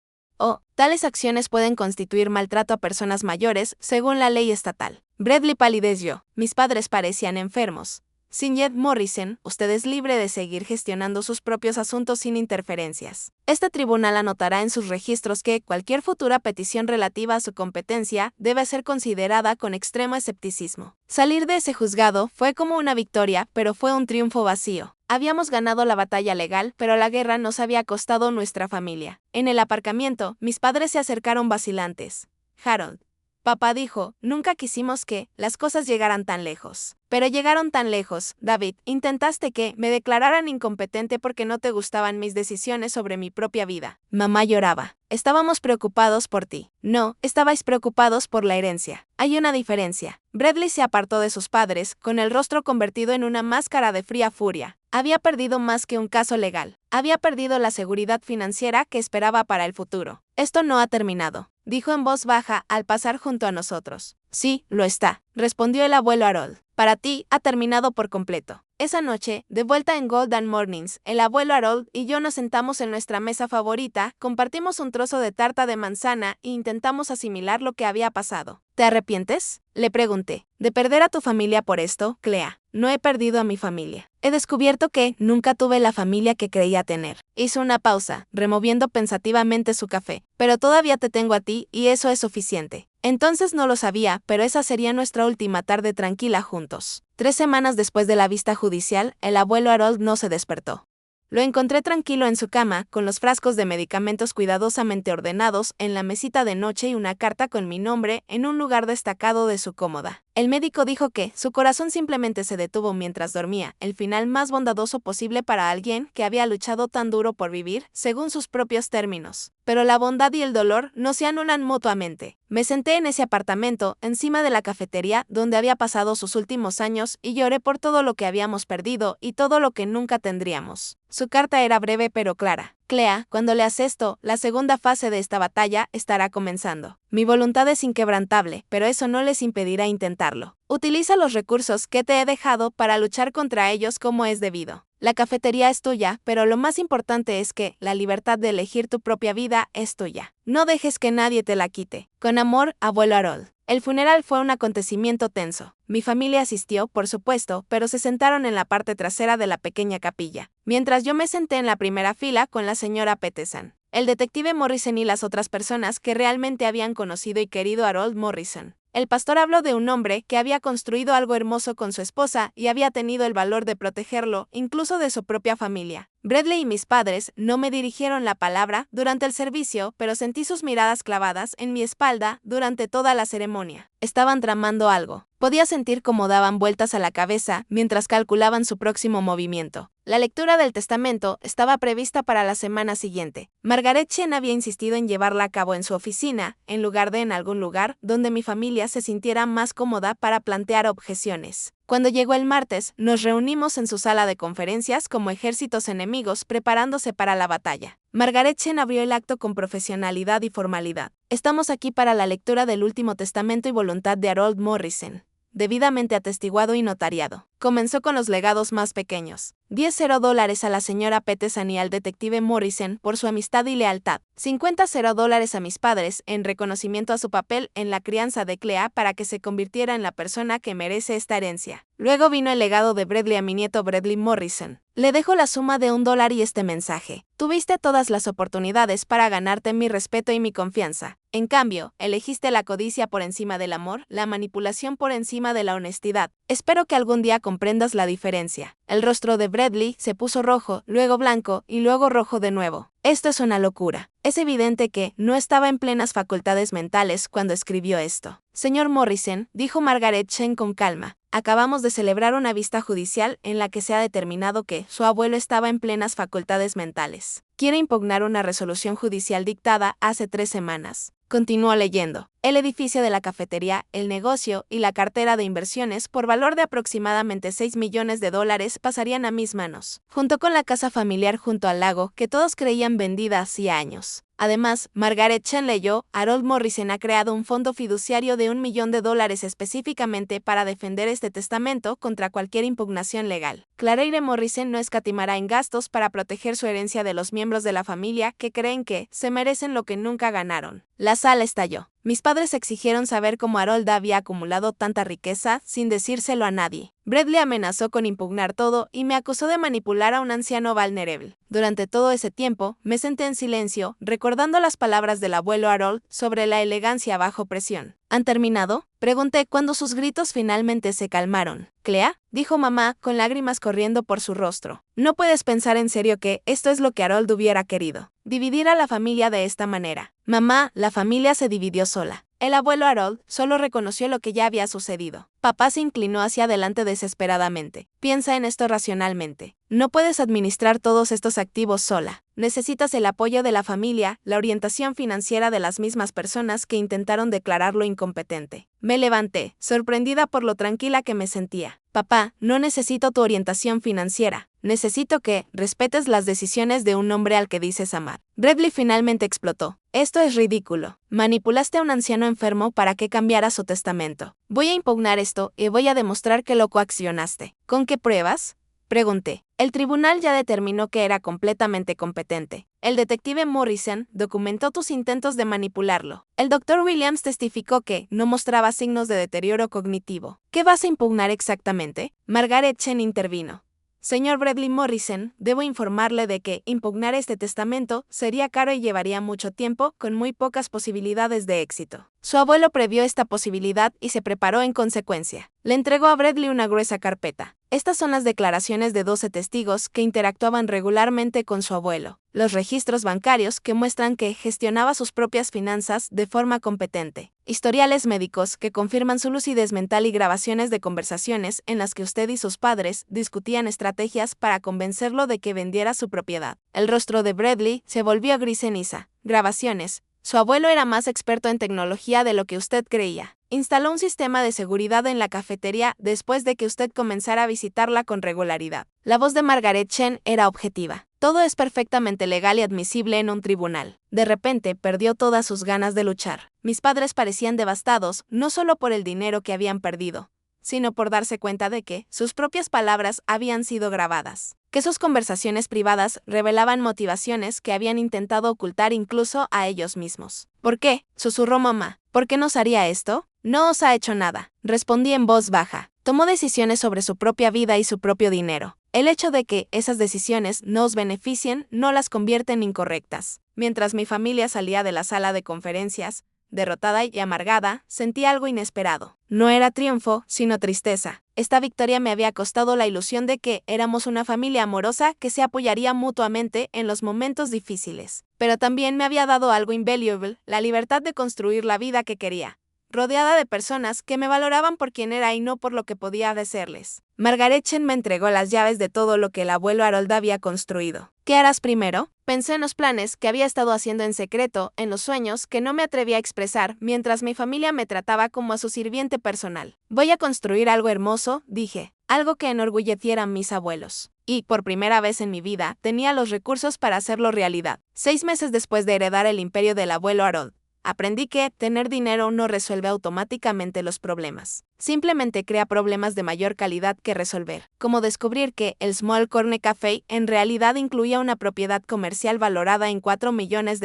Tales acciones pueden constituir maltrato a personas mayores, según la ley estatal. Bradley palideció. Mis padres parecían enfermos. Sinjed Morrison, usted es libre de seguir gestionando sus propios asuntos sin interferencias. Este tribunal anotará en sus registros que cualquier futura petición relativa a su competencia debe ser considerada con extremo escepticismo. Salir de ese juzgado fue como una victoria, pero fue un triunfo vacío. Habíamos ganado la batalla legal, pero la guerra nos había costado nuestra familia. En el aparcamiento, mis padres se acercaron vacilantes. Harold, papá dijo, nunca quisimos que las cosas llegaran tan lejos. Pero llegaron tan lejos, David. Intentaste que me declararan incompetente porque no te gustaban mis decisiones sobre mi propia vida. Mamá lloraba. Estábamos preocupados por ti. No, estabais preocupados por la herencia. Hay una diferencia. Bradley se apartó de sus padres, con el rostro convertido en una máscara de fría furia. Había perdido más que un caso legal. Había perdido la seguridad financiera que esperaba para el futuro. Esto no ha terminado, dijo en voz baja al pasar junto a nosotros. Sí, lo está, respondió el abuelo Harold. Para ti, ha terminado por completo. Esa noche, de vuelta en Golden Mornings, el abuelo Harold y yo nos sentamos en nuestra mesa favorita, compartimos un trozo de tarta de manzana e intentamos asimilar lo que había pasado. ¿Te arrepientes?, le pregunté. ¿De perder a tu familia por esto, Clea? No he perdido a mi familia. He descubierto que nunca tuve la familia que creía tener. Hizo una pausa, removiendo pensativamente su café. Pero todavía te tengo a ti y eso es suficiente. Entonces no lo sabía, pero esa sería nuestra última tarde tranquila juntos. 3 semanas después de la vista judicial, el abuelo Harold no se despertó. Lo encontré tranquilo en su cama, con los frascos de medicamentos cuidadosamente ordenados en la mesita de noche y una carta con mi nombre en un lugar destacado de su cómoda. El médico dijo que su corazón simplemente se detuvo mientras dormía, el final más bondadoso posible para alguien que había luchado tan duro por vivir, según sus propios términos. Pero la bondad y el dolor no se anulan mutuamente. Me senté en ese apartamento, encima de la cafetería, donde había pasado sus últimos años, y lloré por todo lo que habíamos perdido y todo lo que nunca tendríamos. Su carta era breve pero clara. Clea, cuando leas esto, la segunda fase de esta batalla estará comenzando. Mi voluntad es inquebrantable, pero eso no les impedirá intentarlo. Utiliza los recursos que te he dejado para luchar contra ellos como es debido. La cafetería es tuya, pero lo más importante es que la libertad de elegir tu propia vida es tuya. No dejes que nadie te la quite. Con amor, abuelo Harold. El funeral fue un acontecimiento tenso. Mi familia asistió, por supuesto, pero se sentaron en la parte trasera de la pequeña capilla, mientras yo me senté en la primera fila con la señora Peterson, el detective Morrison y las otras personas que realmente habían conocido y querido a Harold Morrison. El pastor habló de un hombre que había construido algo hermoso con su esposa y había tenido el valor de protegerlo, incluso de su propia familia. Bradley y mis padres no me dirigieron la palabra durante el servicio, pero sentí sus miradas clavadas en mi espalda durante toda la ceremonia. Estaban tramando algo. Podía sentir cómo daban vueltas a la cabeza mientras calculaban su próximo movimiento. La lectura del testamento estaba prevista para la semana siguiente. Margaret Chen había insistido en llevarla a cabo en su oficina, en lugar de en algún lugar donde mi familia se sintiera más cómoda para plantear objeciones. Cuando llegó el martes, nos reunimos en su sala de conferencias como ejércitos enemigos preparándose para la batalla. Margaret Chen abrió el acto con profesionalidad y formalidad. Estamos aquí para la lectura del último testamento y voluntad de Harold Morrison, debidamente atestiguado y notariado. Comenzó con los legados más pequeños. $10 a la señora Peterson y al detective Morrison por su amistad y lealtad. $50 a mis padres en reconocimiento a su papel en la crianza de Clea para que se convirtiera en la persona que merece esta herencia. Luego vino el legado de Bradley a mi nieto Bradley Morrison. Le dejo la suma de $1 y este mensaje. Tuviste todas las oportunidades para ganarte mi respeto y mi confianza. En cambio, elegiste la codicia por encima del amor, la manipulación por encima de la honestidad. Espero que algún día comprendas la diferencia. El rostro de Bradley se puso rojo, luego blanco y luego rojo de nuevo. Esto es una locura. Es evidente que no estaba en plenas facultades mentales cuando escribió esto. Señor Morrison, dijo Margaret Chen con calma, acabamos de celebrar una vista judicial en la que se ha determinado que su abuelo estaba en plenas facultades mentales. Quiere impugnar una resolución judicial dictada hace 3 semanas. Continuó leyendo. El edificio de la cafetería, el negocio y la cartera de inversiones por valor de aproximadamente $6 millones pasarían a mis manos, junto con la casa familiar junto al lago que todos creían vendida hacía años. Además, Margaret Chen leyó, Harold Morrison ha creado un fondo fiduciario de $1 millón específicamente para defender este testamento contra cualquier impugnación legal. Claire Morrison no escatimará en gastos para proteger su herencia de los miembros de la familia que creen que se merecen lo que nunca ganaron. La sala estalló. Mis padres exigieron saber cómo Harold había acumulado tanta riqueza sin decírselo a nadie. Bradley amenazó con impugnar todo y me acusó de manipular a un anciano vulnerable. Durante todo ese tiempo, me senté en silencio, recordando las palabras del abuelo Harold sobre la elegancia bajo presión. ¿Han terminado?, pregunté cuando sus gritos finalmente se calmaron. ¿Clea?, dijo mamá, con lágrimas corriendo por su rostro. No puedes pensar en serio que esto es lo que Harold hubiera querido. Dividir a la familia de esta manera. Mamá, la familia se dividió sola. El abuelo Harold solo reconoció lo que ya había sucedido. Papá se inclinó hacia adelante desesperadamente. Piensa en esto racionalmente. No puedes administrar todos estos activos sola. Necesitas el apoyo de la familia, la orientación financiera de las mismas personas que intentaron declararlo incompetente. Me levanté, sorprendida por lo tranquila que me sentía. Papá, no necesito tu orientación financiera. Necesito que respetes las decisiones de un hombre al que dices amar. Bradley finalmente explotó. Esto es ridículo. Manipulaste a un anciano enfermo para que cambiara su testamento. Voy a impugnar esto y voy a demostrar que lo coaccionaste. ¿Con qué pruebas?, pregunté. El tribunal ya determinó que era completamente competente. El detective Morrison documentó tus intentos de manipularlo. El Dr. Williams testificó que no mostraba signos de deterioro cognitivo. ¿Qué vas a impugnar exactamente?, Margaret Chen intervino. Señor Bradley Morrison, debo informarle de que impugnar este testamento sería caro y llevaría mucho tiempo, con muy pocas posibilidades de éxito. Su abuelo previó esta posibilidad y se preparó en consecuencia. Le entregó a Bradley una gruesa carpeta. Estas son las declaraciones de 12 testigos que interactuaban regularmente con su abuelo. Los registros bancarios que muestran que gestionaba sus propias finanzas de forma competente. Historiales médicos que confirman su lucidez mental y grabaciones de conversaciones en las que usted y sus padres discutían estrategias para convencerlo de que vendiera su propiedad. El rostro de Bradley se volvió gris ceniza. Grabaciones. Su abuelo era más experto en tecnología de lo que usted creía. Instaló un sistema de seguridad en la cafetería después de que usted comenzara a visitarla con regularidad. La voz de Margaret Chen era objetiva. Todo es perfectamente legal y admisible en un tribunal. De repente, perdió todas sus ganas de luchar. Mis padres parecían devastados, no solo por el dinero que habían perdido, sino por darse cuenta de que sus propias palabras habían sido grabadas. Que sus conversaciones privadas revelaban motivaciones que habían intentado ocultar incluso a ellos mismos. ¿Por qué?, susurró mamá. ¿Por qué nos haría esto? No os ha hecho nada, respondí en voz baja. Tomó decisiones sobre su propia vida y su propio dinero. El hecho de que esas decisiones no os beneficien no las convierte en incorrectas. Mientras mi familia salía de la sala de conferencias, derrotada y amargada, sentí algo inesperado. No era triunfo, sino tristeza. Esta victoria me había costado la ilusión de que éramos una familia amorosa que se apoyaría mutuamente en los momentos difíciles. Pero también me había dado algo invaluable, la libertad de construir la vida que quería, rodeada de personas que me valoraban por quien era y no por lo que podía ofrecerles. Margaret Chen me entregó las llaves de todo lo que el abuelo Harold había construido. ¿Qué harás primero? Pensé en los planes que había estado haciendo en secreto, en los sueños que no me atrevía a expresar mientras mi familia me trataba como a su sirviente personal. Voy a construir algo hermoso, dije, algo que enorgulleciera a mis abuelos. Y, por primera vez en mi vida, tenía los recursos para hacerlo realidad. 6 meses después de heredar el imperio del abuelo Harold, aprendí que tener dinero no resuelve automáticamente los problemas. Simplemente crea problemas de mayor calidad que resolver. Como descubrir que el Small Corner Café en realidad incluía una propiedad comercial valorada en $4 millones.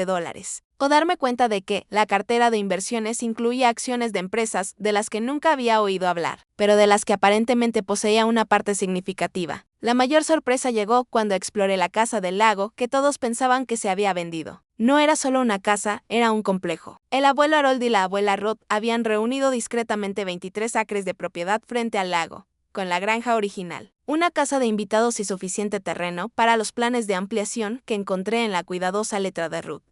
O darme cuenta de que la cartera de inversiones incluía acciones de empresas de las que nunca había oído hablar, pero de las que aparentemente poseía una parte significativa. La mayor sorpresa llegó cuando exploré la casa del lago que todos pensaban que se había vendido. No era solo una casa, era un complejo. El abuelo Harold y la abuela Ruth habían reunido discretamente 23 acres de propiedad frente al lago, con la granja original. Una casa de invitados y suficiente terreno para los planes de ampliación que encontré en la cuidadosa letra de Ruth.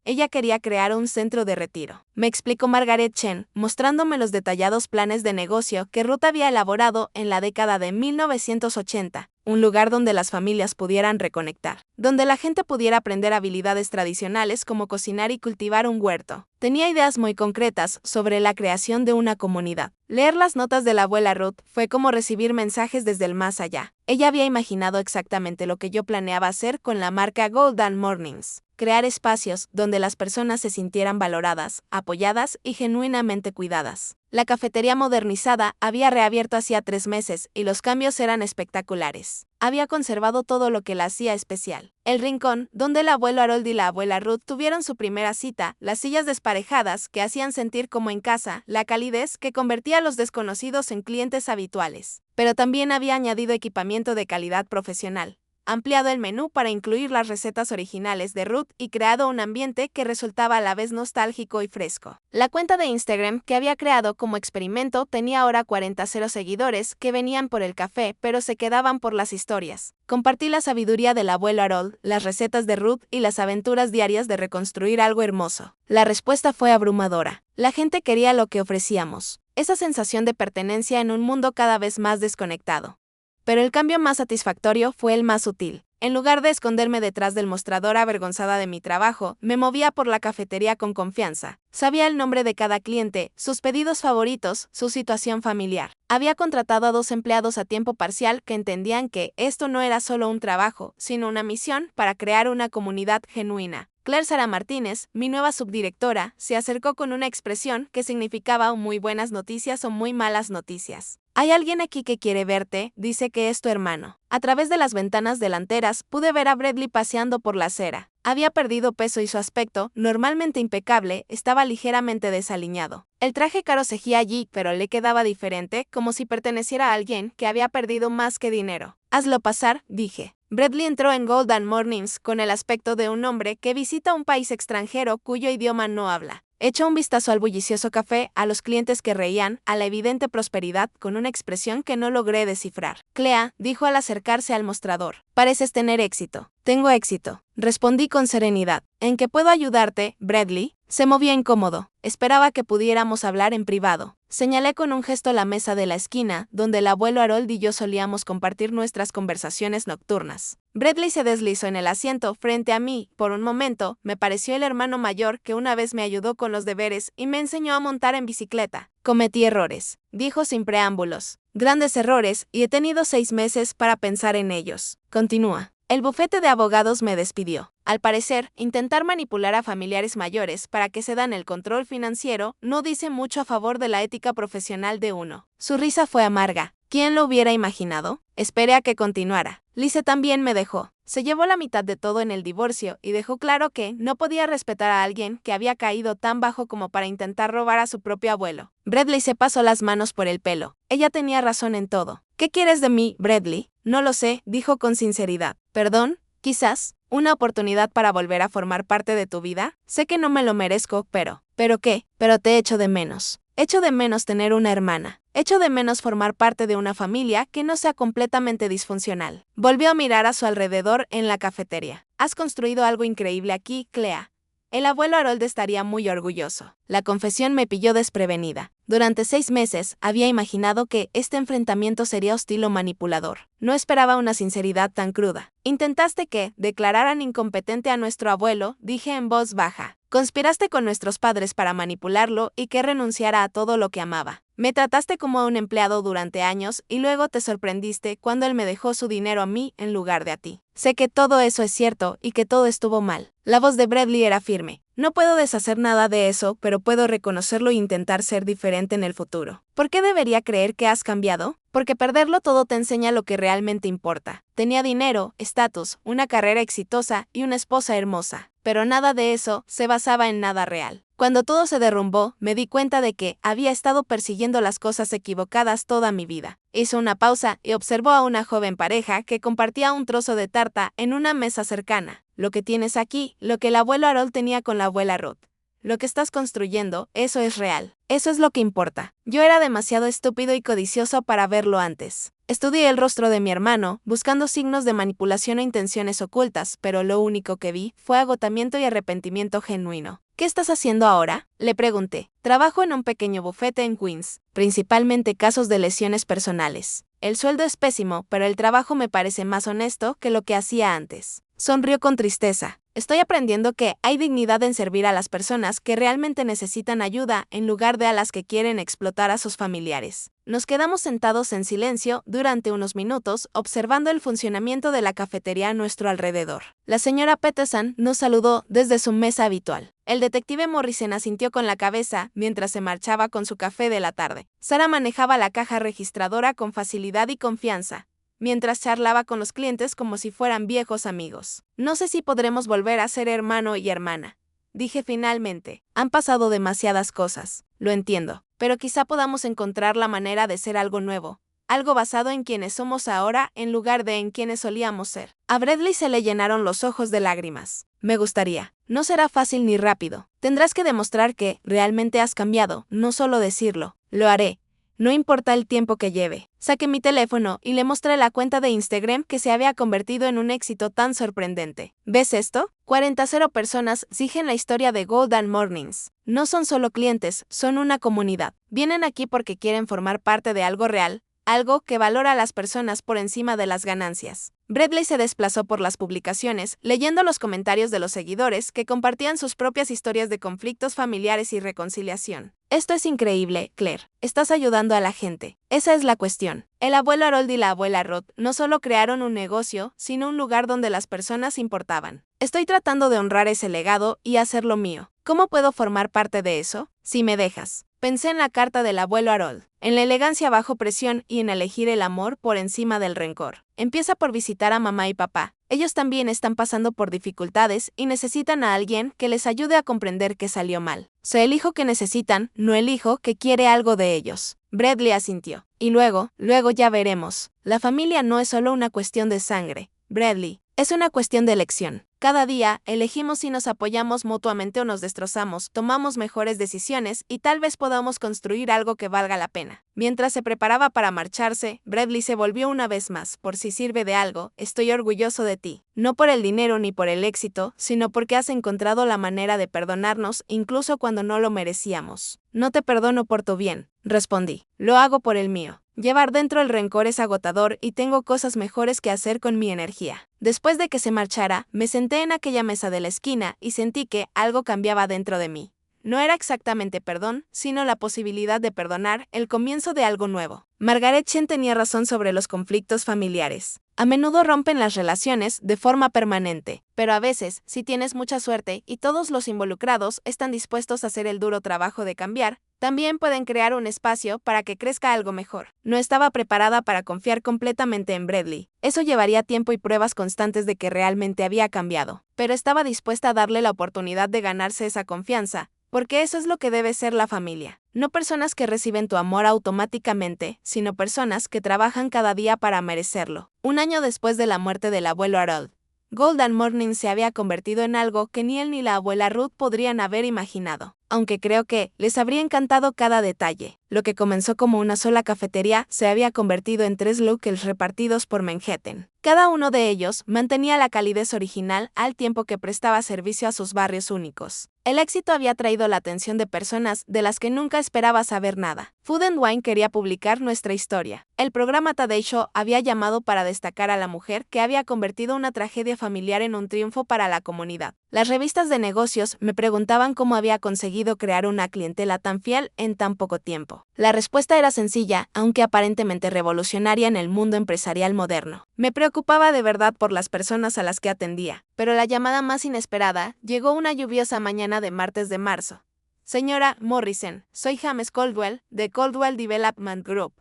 Ella quería crear un centro de retiro. Me explicó Margaret Chen, mostrándome los detallados planes de negocio que Ruth había elaborado en la década de 1980, un lugar donde las familias pudieran reconectar, donde la gente pudiera aprender habilidades tradicionales como cocinar y cultivar un huerto. Tenía ideas muy concretas sobre la creación de una comunidad. Leer las notas de la abuela Ruth fue como recibir mensajes desde el más allá. Ella había imaginado exactamente lo que yo planeaba hacer con la marca Golden Mornings. Crear espacios donde las personas se sintieran valoradas, apoyadas y genuinamente cuidadas. La cafetería modernizada había reabierto hacía 3 meses y los cambios eran espectaculares. Había conservado todo lo que la hacía especial. El rincón, donde el abuelo Harold y la abuela Ruth tuvieron su primera cita, las sillas desparejadas que hacían sentir como en casa, la calidez que convertía a los desconocidos en clientes habituales. Pero también había añadido equipamiento de calidad profesional, ampliado el menú para incluir las recetas originales de Ruth y creado un ambiente que resultaba a la vez nostálgico y fresco. La cuenta de Instagram que había creado como experimento tenía ahora 40 seguidores que venían por el café pero se quedaban por las historias. Compartí la sabiduría del abuelo Harold, las recetas de Ruth y las aventuras diarias de reconstruir algo hermoso. La respuesta fue abrumadora. La gente quería lo que ofrecíamos. Esa sensación de pertenencia en un mundo cada vez más desconectado. Pero el cambio más satisfactorio fue el más sutil. En lugar de esconderme detrás del mostrador avergonzada de mi trabajo, me movía por la cafetería con confianza. Sabía el nombre de cada cliente, sus pedidos favoritos, su situación familiar. Había contratado a 2 empleados a tiempo parcial que entendían que esto no era solo un trabajo, sino una misión para crear una comunidad genuina. Claire Sara Martínez, mi nueva subdirectora, se acercó con una expresión que significaba muy buenas noticias o muy malas noticias. Hay alguien aquí que quiere verte, dice que es tu hermano. A través de las ventanas delanteras pude ver a Bradley paseando por la acera. Había perdido peso y su aspecto, normalmente impecable, estaba ligeramente desaliñado. El traje caro seguía allí, pero le quedaba diferente, como si perteneciera a alguien que había perdido más que dinero. Hazlo pasar, dije. Bradley entró en Golden Mornings con el aspecto de un hombre que visita un país extranjero cuyo idioma no habla. Echó un vistazo al bullicioso café, a los clientes que reían, a la evidente prosperidad con una expresión que no logré descifrar. Clea, dijo al acercarse al mostrador. Pareces tener éxito. Tengo éxito, respondí con serenidad. ¿En qué puedo ayudarte, Bradley? Se movía incómodo. Esperaba que pudiéramos hablar en privado. Señalé con un gesto la mesa de la esquina, donde el abuelo Harold y yo solíamos compartir nuestras conversaciones nocturnas. Bradley se deslizó en el asiento frente a mí. Por un momento, me pareció el hermano mayor que una vez me ayudó con los deberes y me enseñó a montar en bicicleta. Cometí errores, dijo sin preámbulos. Grandes errores, y he tenido 6 meses para pensar en ellos. Continúa. El bufete de abogados me despidió. Al parecer, intentar manipular a familiares mayores para que cedan el control financiero no dice mucho a favor de la ética profesional de uno. Su risa fue amarga. ¿Quién lo hubiera imaginado? Esperé a que continuara. Lise también me dejó. Se llevó la mitad de todo en el divorcio y dejó claro que no podía respetar a alguien que había caído tan bajo como para intentar robar a su propio abuelo. Bradley se pasó las manos por el pelo. Ella tenía razón en todo. ¿Qué quieres de mí, Bradley? No lo sé, dijo con sinceridad. ¿Perdón? Quizás. ¿Una oportunidad para volver a formar parte de tu vida? Sé que no me lo merezco, pero... ¿Pero qué? Pero te echo de menos. Echo de menos tener una hermana. Echo de menos formar parte de una familia que no sea completamente disfuncional. Volvió a mirar a su alrededor en la cafetería. Has construido algo increíble aquí, Clea. El abuelo Harold estaría muy orgulloso. La confesión me pilló desprevenida. Durante 6 meses había imaginado que este enfrentamiento sería hostil o manipulador. No esperaba una sinceridad tan cruda. Intentaste que declararan incompetente a nuestro abuelo, dije en voz baja. Conspiraste con nuestros padres para manipularlo y que renunciara a todo lo que amaba. Me trataste como a un empleado durante años y luego te sorprendiste cuando él me dejó su dinero a mí en lugar de a ti. Sé que todo eso es cierto y que todo estuvo mal. La voz de Bradley era firme. No puedo deshacer nada de eso, pero puedo reconocerlo e intentar ser diferente en el futuro. ¿Por qué debería creer que has cambiado? Porque perderlo todo te enseña lo que realmente importa. Tenía dinero, estatus, una carrera exitosa y una esposa hermosa. Pero nada de eso se basaba en nada real. Cuando todo se derrumbó, me di cuenta de que había estado persiguiendo las cosas equivocadas toda mi vida. Hizo una pausa y observó a una joven pareja que compartía un trozo de tarta en una mesa cercana. Lo que tienes aquí, lo que el abuelo Harold tenía con la abuela Ruth. Lo que estás construyendo, eso es real. Eso es lo que importa. Yo era demasiado estúpido y codicioso para verlo antes. Estudié el rostro de mi hermano, buscando signos de manipulación e intenciones ocultas, pero lo único que vi fue agotamiento y arrepentimiento genuino. ¿Qué estás haciendo ahora?, le pregunté. Trabajo en un pequeño bufete en Queens, principalmente casos de lesiones personales. El sueldo es pésimo, pero el trabajo me parece más honesto que lo que hacía antes. Sonrió con tristeza. Estoy aprendiendo que hay dignidad en servir a las personas que realmente necesitan ayuda en lugar de a las que quieren explotar a sus familiares. Nos quedamos sentados en silencio durante unos minutos observando el funcionamiento de la cafetería a nuestro alrededor. La señora Peterson nos saludó desde su mesa habitual. El detective Morrison asintió con la cabeza mientras se marchaba con su café de la tarde. Sara manejaba la caja registradora con facilidad y confianza, mientras charlaba con los clientes como si fueran viejos amigos. No sé si podremos volver a ser hermano y hermana, dije finalmente. Han pasado demasiadas cosas, lo entiendo, pero quizá podamos encontrar la manera de ser algo nuevo, algo basado en quienes somos ahora en lugar de en quienes solíamos ser. A Bradley se le llenaron los ojos de lágrimas. Me gustaría. No será fácil ni rápido. Tendrás que demostrar que realmente has cambiado, no solo decirlo. Lo haré. No importa el tiempo que lleve. Saqué mi teléfono y le mostré la cuenta de Instagram que se había convertido en un éxito tan sorprendente. ¿Ves esto? 40 personas siguen la historia de Golden Mornings. No son solo clientes, son una comunidad. Vienen aquí porque quieren formar parte de algo real, algo que valora a las personas por encima de las ganancias. Bradley se desplazó por las publicaciones, leyendo los comentarios de los seguidores que compartían sus propias historias de conflictos familiares y reconciliación. Esto es increíble, Claire. Estás ayudando a la gente. Esa es la cuestión. El abuelo Harold y la abuela Ruth no solo crearon un negocio, sino un lugar donde las personas importaban. Estoy tratando de honrar ese legado y hacerlo mío. ¿Cómo puedo formar parte de eso? Si me dejas. Pensé en la carta del abuelo Harold, en la elegancia bajo presión y en elegir el amor por encima del rencor. Empieza por visitar a mamá y papá. Ellos también están pasando por dificultades y necesitan a alguien que les ayude a comprender que salió mal. Sé el hijo que necesitan, no el hijo que quiere algo de ellos. Bradley asintió. Y luego ya veremos. La familia no es solo una cuestión de sangre, Bradley. Es una cuestión de elección. Cada día, elegimos si nos apoyamos mutuamente o nos destrozamos, tomamos mejores decisiones y tal vez podamos construir algo que valga la pena. Mientras se preparaba para marcharse, Bradley se volvió una vez más: por si sirve de algo, estoy orgulloso de ti. No por el dinero ni por el éxito, sino porque has encontrado la manera de perdonarnos incluso cuando no lo merecíamos. No te perdono por tu bien, respondí. Lo hago por el mío. Llevar dentro el rencor es agotador y tengo cosas mejores que hacer con mi energía. Después de que se marchara, me senté en aquella mesa de la esquina y sentí que algo cambiaba dentro de mí. No era exactamente perdón, sino la posibilidad de perdonar, el comienzo de algo nuevo. Margaret Chen tenía razón sobre los conflictos familiares. A menudo rompen las relaciones de forma permanente, pero a veces, si tienes mucha suerte y todos los involucrados están dispuestos a hacer el duro trabajo de cambiar, también pueden crear un espacio para que crezca algo mejor. No estaba preparada para confiar completamente en Bradley. Eso llevaría tiempo y pruebas constantes de que realmente había cambiado. Pero estaba dispuesta a darle la oportunidad de ganarse esa confianza, porque eso es lo que debe ser la familia. No personas que reciben tu amor automáticamente, sino personas que trabajan cada día para merecerlo. Un año después de la muerte del abuelo Harold, Golden Morning se había convertido en algo que ni él ni la abuela Ruth podrían haber imaginado. Aunque creo que les habría encantado cada detalle. Lo que comenzó como una sola cafetería se había convertido en 3 locales repartidos por Manhattan. Cada uno de ellos mantenía la calidez original al tiempo que prestaba servicio a sus barrios únicos. El éxito había traído la atención de personas de las que nunca esperaba saber nada. Food & Wine quería publicar nuestra historia. El programa Today Show había llamado para destacar a la mujer que había convertido una tragedia familiar en un triunfo para la comunidad. Las revistas de negocios me preguntaban cómo había conseguido crear una clientela tan fiel en tan poco tiempo. La respuesta era sencilla, aunque aparentemente revolucionaria en el mundo empresarial moderno. Me preocupaba de verdad por las personas a las que atendía, pero la llamada más inesperada llegó una lluviosa mañana de martes de marzo. Señora Morrison, soy James Caldwell, de Caldwell Development Group.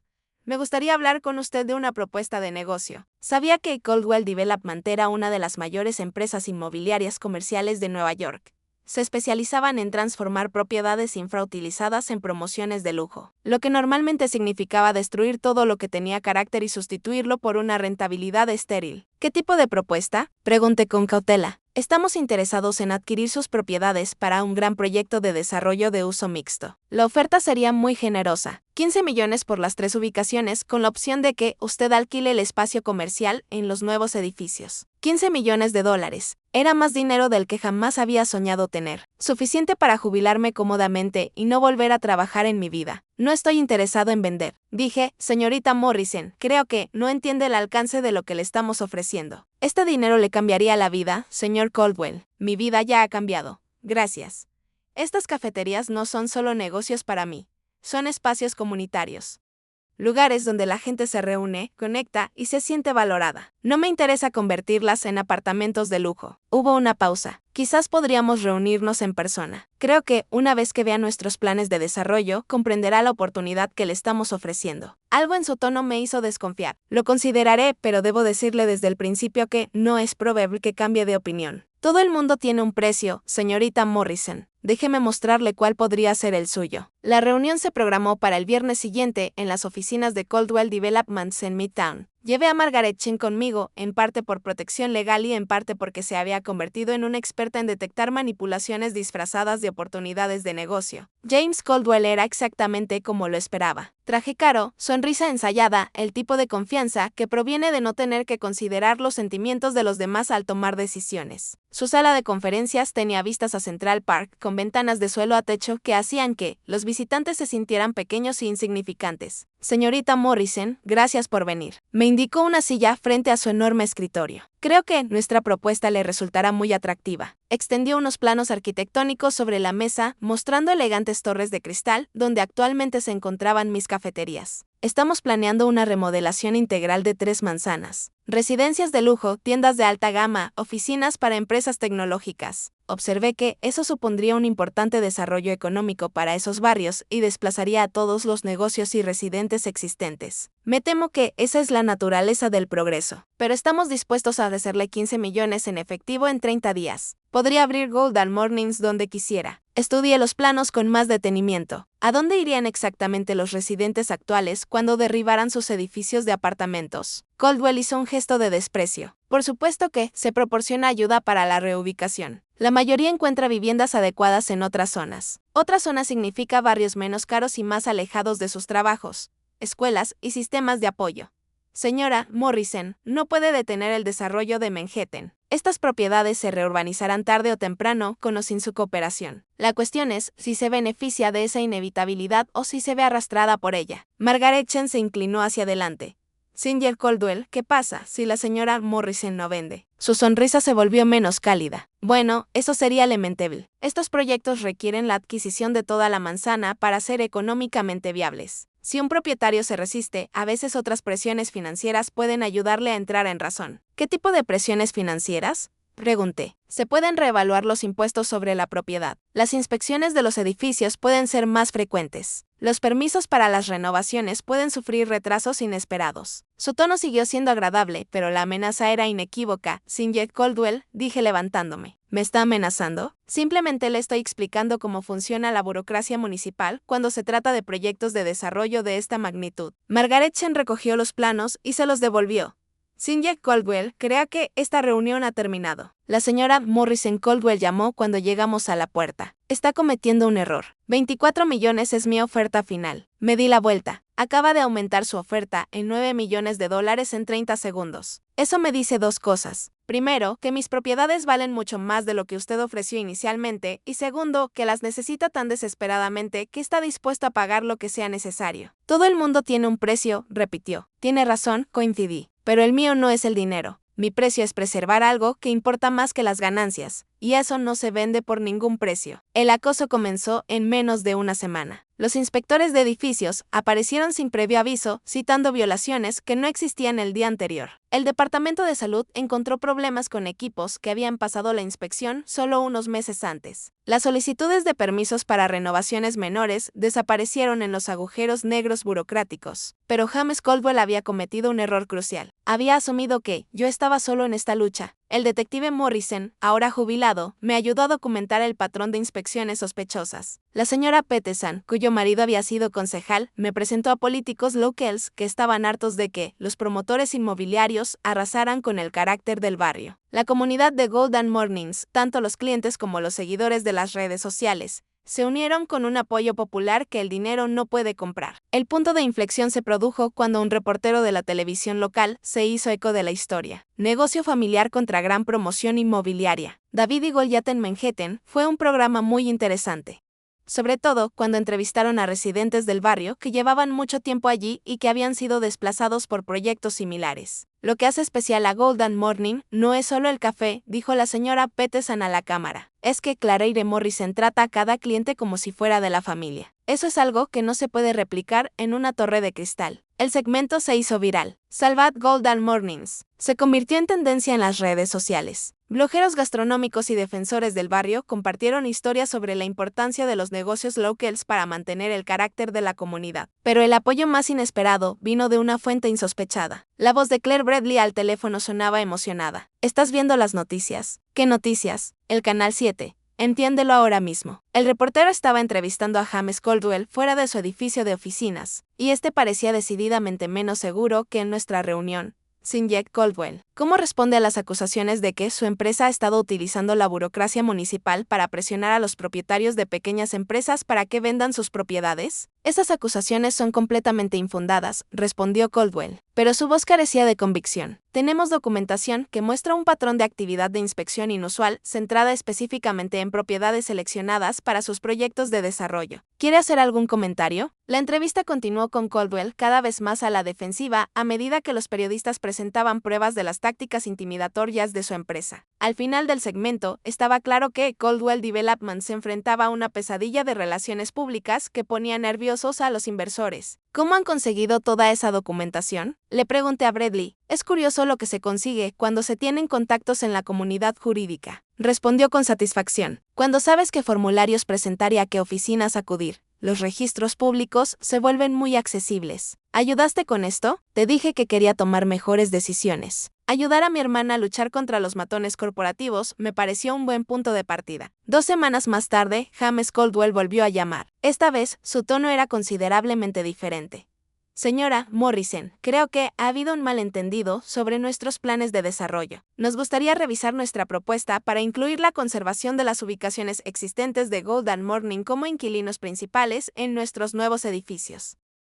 Me gustaría hablar con usted de una propuesta de negocio. Sabía que Caldwell Development era una de las mayores empresas inmobiliarias comerciales de Nueva York. Se especializaban en transformar propiedades infrautilizadas en promociones de lujo, lo que normalmente significaba destruir todo lo que tenía carácter y sustituirlo por una rentabilidad estéril. ¿Qué tipo de propuesta?, pregunté con cautela. Estamos interesados en adquirir sus propiedades para un gran proyecto de desarrollo de uso mixto. La oferta sería muy generosa, 15 millones por las 3 ubicaciones, con la opción de que usted alquile el espacio comercial en los nuevos edificios. 15 millones de dólares. Era más dinero del que jamás había soñado tener. Suficiente para jubilarme cómodamente y no volver a trabajar en mi vida. No estoy interesado en vender. Dije, señorita Morrison, creo que no entiende el alcance de lo que le estamos ofreciendo. Este dinero le cambiaría la vida, señor Caldwell. Mi vida ya ha cambiado. Gracias. Estas cafeterías no son solo negocios para mí. Son espacios comunitarios. Lugares donde la gente se reúne, conecta y se siente valorada. No me interesa convertirlas en apartamentos de lujo. Hubo una pausa. Quizás podríamos reunirnos en persona. Creo que, una vez que vea nuestros planes de desarrollo, comprenderá la oportunidad que le estamos ofreciendo. Algo en su tono me hizo desconfiar. Lo consideraré, pero debo decirle desde el principio que no es probable que cambie de opinión. Todo el mundo tiene un precio, señorita Morrison. Déjeme mostrarle cuál podría ser el suyo. La reunión se programó para el viernes siguiente en las oficinas de Caldwell Developments en Midtown. Llevé a Margaret Chen conmigo, en parte por protección legal y en parte porque se había convertido en una experta en detectar manipulaciones disfrazadas de oportunidades de negocio. James Caldwell era exactamente como lo esperaba. Traje caro, sonrisa ensayada, el tipo de confianza que proviene de no tener que considerar los sentimientos de los demás al tomar decisiones. Su sala de conferencias tenía vistas a Central Park, con ventanas de suelo a techo que hacían que los visitantes se sintieran pequeños e insignificantes. Señorita Morrison, gracias por venir. Me indicó una silla frente a su enorme escritorio. Creo que nuestra propuesta le resultará muy atractiva. Extendió unos planos arquitectónicos sobre la mesa, mostrando elegantes torres de cristal, donde actualmente se encontraban mis cafeterías. Estamos planeando una remodelación integral de 3 manzanas. Residencias de lujo, tiendas de alta gama, oficinas para empresas tecnológicas. Observé que eso supondría un importante desarrollo económico para esos barrios y desplazaría a todos los negocios y residentes existentes. Me temo que esa es la naturaleza del progreso, pero estamos dispuestos a ofrecerle 15 millones en efectivo en 30 días. Podría abrir Golden Mornings donde quisiera. Estudié los planos con más detenimiento. ¿A dónde irían exactamente los residentes actuales cuando derribaran sus edificios de apartamentos? Caldwell hizo un gesto de desprecio. Por supuesto que se proporciona ayuda para la reubicación. La mayoría encuentra viviendas adecuadas en otras zonas. Otra zona significa barrios menos caros y más alejados de sus trabajos, escuelas y sistemas de apoyo. Señora Morrison, no puede detener el desarrollo de Manhattan. Estas propiedades se reurbanizarán tarde o temprano, con o sin su cooperación. La cuestión es si se beneficia de esa inevitabilidad o si se ve arrastrada por ella. Margaret Chen se inclinó hacia adelante. Singer Caldwell, ¿qué pasa si la señora Morrison no vende? Su sonrisa se volvió menos cálida. Bueno, eso sería lamentable. Estos proyectos requieren la adquisición de toda la manzana para ser económicamente viables. Si un propietario se resiste, a veces otras presiones financieras pueden ayudarle a entrar en razón. ¿Qué tipo de presiones financieras? Pregunté. Se pueden reevaluar los impuestos sobre la propiedad. Las inspecciones de los edificios pueden ser más frecuentes. Los permisos para las renovaciones pueden sufrir retrasos inesperados. Su tono siguió siendo agradable, pero la amenaza era inequívoca. Singer Caldwell, dije levantándome. ¿Me está amenazando? Simplemente le estoy explicando cómo funciona la burocracia municipal cuando se trata de proyectos de desarrollo de esta magnitud. Margaret Chen recogió los planos y se los devolvió. Singer Caldwell, crea que esta reunión ha terminado. La señora Morrison Caldwell llamó cuando llegamos a la puerta. Está cometiendo un error. 24 millones es mi oferta final. Me di la vuelta. Acaba de aumentar su oferta en $9 millones en 30 segundos. Eso me dice dos cosas. Primero, que mis propiedades valen mucho más de lo que usted ofreció inicialmente, y segundo, que las necesita tan desesperadamente que está dispuesto a pagar lo que sea necesario. Todo el mundo tiene un precio, repitió. Tiene razón, coincidí. Pero el mío no es el dinero. Mi precio es preservar algo que importa más que las ganancias, y eso no se vende por ningún precio. El acoso comenzó en menos de una semana. Los inspectores de edificios aparecieron sin previo aviso, citando violaciones que no existían el día anterior. El Departamento de Salud encontró problemas con equipos que habían pasado la inspección solo unos meses antes. Las solicitudes de permisos para renovaciones menores desaparecieron en los agujeros negros burocráticos. Pero James Caldwell había cometido un error crucial. Había asumido que yo estaba solo en esta lucha. El detective Morrison, ahora jubilado, me ayudó a documentar el patrón de inspecciones sospechosas. La señora Peterson, cuyo marido había sido concejal, me presentó a políticos locales que estaban hartos de que los promotores inmobiliarios arrasaran con el carácter del barrio. La comunidad de Golden Mornings, tanto los clientes como los seguidores de las redes sociales, se unieron con un apoyo popular que el dinero no puede comprar. El punto de inflexión se produjo cuando un reportero de la televisión local se hizo eco de la historia. Negocio familiar contra gran promoción inmobiliaria. David y Goliat en Manhattan fue un programa muy interesante. Sobre todo cuando entrevistaron a residentes del barrio que llevaban mucho tiempo allí y que habían sido desplazados por proyectos similares. Lo que hace especial a Golden Morning no es solo el café, dijo la señora Peterson a la cámara. Es que Claire Morrison trata a cada cliente como si fuera de la familia. Eso es algo que no se puede replicar en una torre de cristal. El segmento se hizo viral. Salvad Golden Mornings. Se convirtió en tendencia en las redes sociales. Blogueros gastronómicos y defensores del barrio compartieron historias sobre la importancia de los negocios locales para mantener el carácter de la comunidad. Pero el apoyo más inesperado vino de una fuente insospechada. La voz de Claire Bradley al teléfono sonaba emocionada. ¿Estás viendo las noticias? ¿Qué noticias? El Canal 7. Entiéndelo ahora mismo. El reportero estaba entrevistando a James Caldwell fuera de su edificio de oficinas, y este parecía decididamente menos seguro que en nuestra reunión. Singer Caldwell, ¿cómo responde a las acusaciones de que su empresa ha estado utilizando la burocracia municipal para presionar a los propietarios de pequeñas empresas para que vendan sus propiedades? Esas acusaciones son completamente infundadas, respondió Caldwell, pero su voz carecía de convicción. Tenemos documentación que muestra un patrón de actividad de inspección inusual centrada específicamente en propiedades seleccionadas para sus proyectos de desarrollo. ¿Quiere hacer algún comentario? La entrevista continuó con Caldwell cada vez más a la defensiva a medida que los periodistas presentaban pruebas de las tácticas intimidatorias de su empresa. Al final del segmento, estaba claro que Caldwell Development se enfrentaba a una pesadilla de relaciones públicas que ponía nerviosos a los inversores. ¿Cómo han conseguido toda esa documentación? Le pregunté a Bradley. Es curioso lo que se consigue cuando se tienen contactos en la comunidad jurídica. Respondió con satisfacción. Cuando sabes qué formularios presentar y a qué oficinas acudir, los registros públicos se vuelven muy accesibles. ¿Ayudaste con esto? Te dije que quería tomar mejores decisiones. Ayudar a mi hermana a luchar contra los matones corporativos me pareció un buen punto de partida. 2 semanas más tarde, James Caldwell volvió a llamar. Esta vez, su tono era considerablemente diferente. Señora Morrison, creo que ha habido un malentendido sobre nuestros planes de desarrollo. Nos gustaría revisar nuestra propuesta para incluir la conservación de las ubicaciones existentes de Gold Morning como inquilinos principales en nuestros nuevos edificios,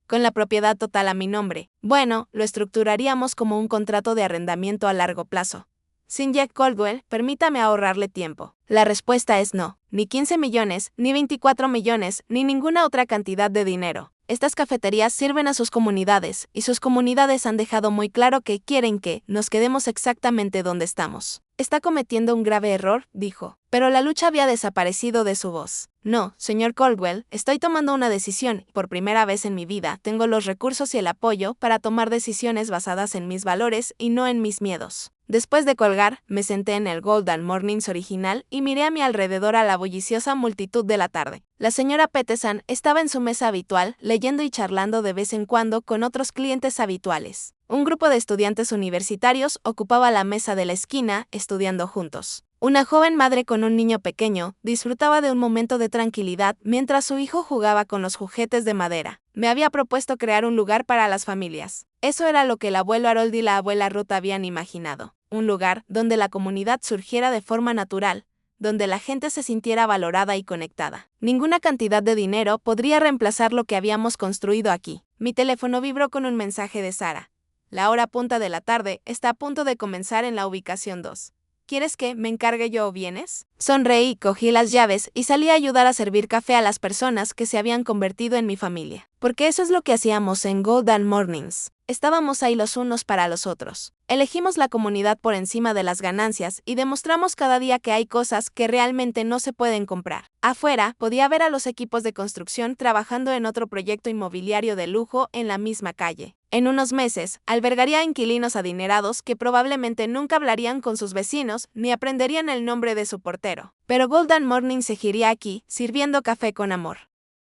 con la propiedad total a mi nombre. Bueno, lo estructuraríamos como un contrato de arrendamiento a largo plazo. Sin Jack Caldwell, permítame ahorrarle tiempo. La respuesta es no, ni 15 millones, ni 24 millones, ni ninguna otra cantidad de dinero. Estas cafeterías sirven a sus comunidades, y sus comunidades han dejado muy claro que quieren que nos quedemos exactamente donde estamos. Está cometiendo un grave error, dijo, pero la lucha había desaparecido de su voz. No, señor Caldwell, estoy tomando una decisión y por primera vez en mi vida tengo los recursos y el apoyo para tomar decisiones basadas en mis valores y no en mis miedos. Después de colgar, me senté en el Gold Mornings original y miré a mi alrededor a la bulliciosa multitud de la tarde. La señora Peterson estaba en su mesa habitual, leyendo y charlando de vez en cuando con otros clientes habituales. Un grupo de estudiantes universitarios ocupaba la mesa de la esquina, estudiando juntos. Una joven madre con un niño pequeño disfrutaba de un momento de tranquilidad mientras su hijo jugaba con los juguetes de madera. Me había propuesto crear un lugar para las familias. Eso era lo que el abuelo Harold y la abuela Ruth habían imaginado. Un lugar donde la comunidad surgiera de forma natural, donde la gente se sintiera valorada y conectada. Ninguna cantidad de dinero podría reemplazar lo que habíamos construido aquí. Mi teléfono vibró con un mensaje de Sara. La hora punta de la tarde está a punto de comenzar en la ubicación 2. ¿Quieres que me encargue yo o vienes? Sonreí, cogí las llaves y salí a ayudar a servir café a las personas que se habían convertido en mi familia. Porque eso es lo que hacíamos en Gold Mornings. Estábamos ahí los unos para los otros. Elegimos la comunidad por encima de las ganancias y demostramos cada día que hay cosas que realmente no se pueden comprar. Afuera, podía ver a los equipos de construcción trabajando en otro proyecto inmobiliario de lujo en la misma calle. En unos meses, albergaría a inquilinos adinerados que probablemente nunca hablarían con sus vecinos ni aprenderían el nombre de su portero. Pero Gold Morning seguiría aquí, sirviendo café con amor,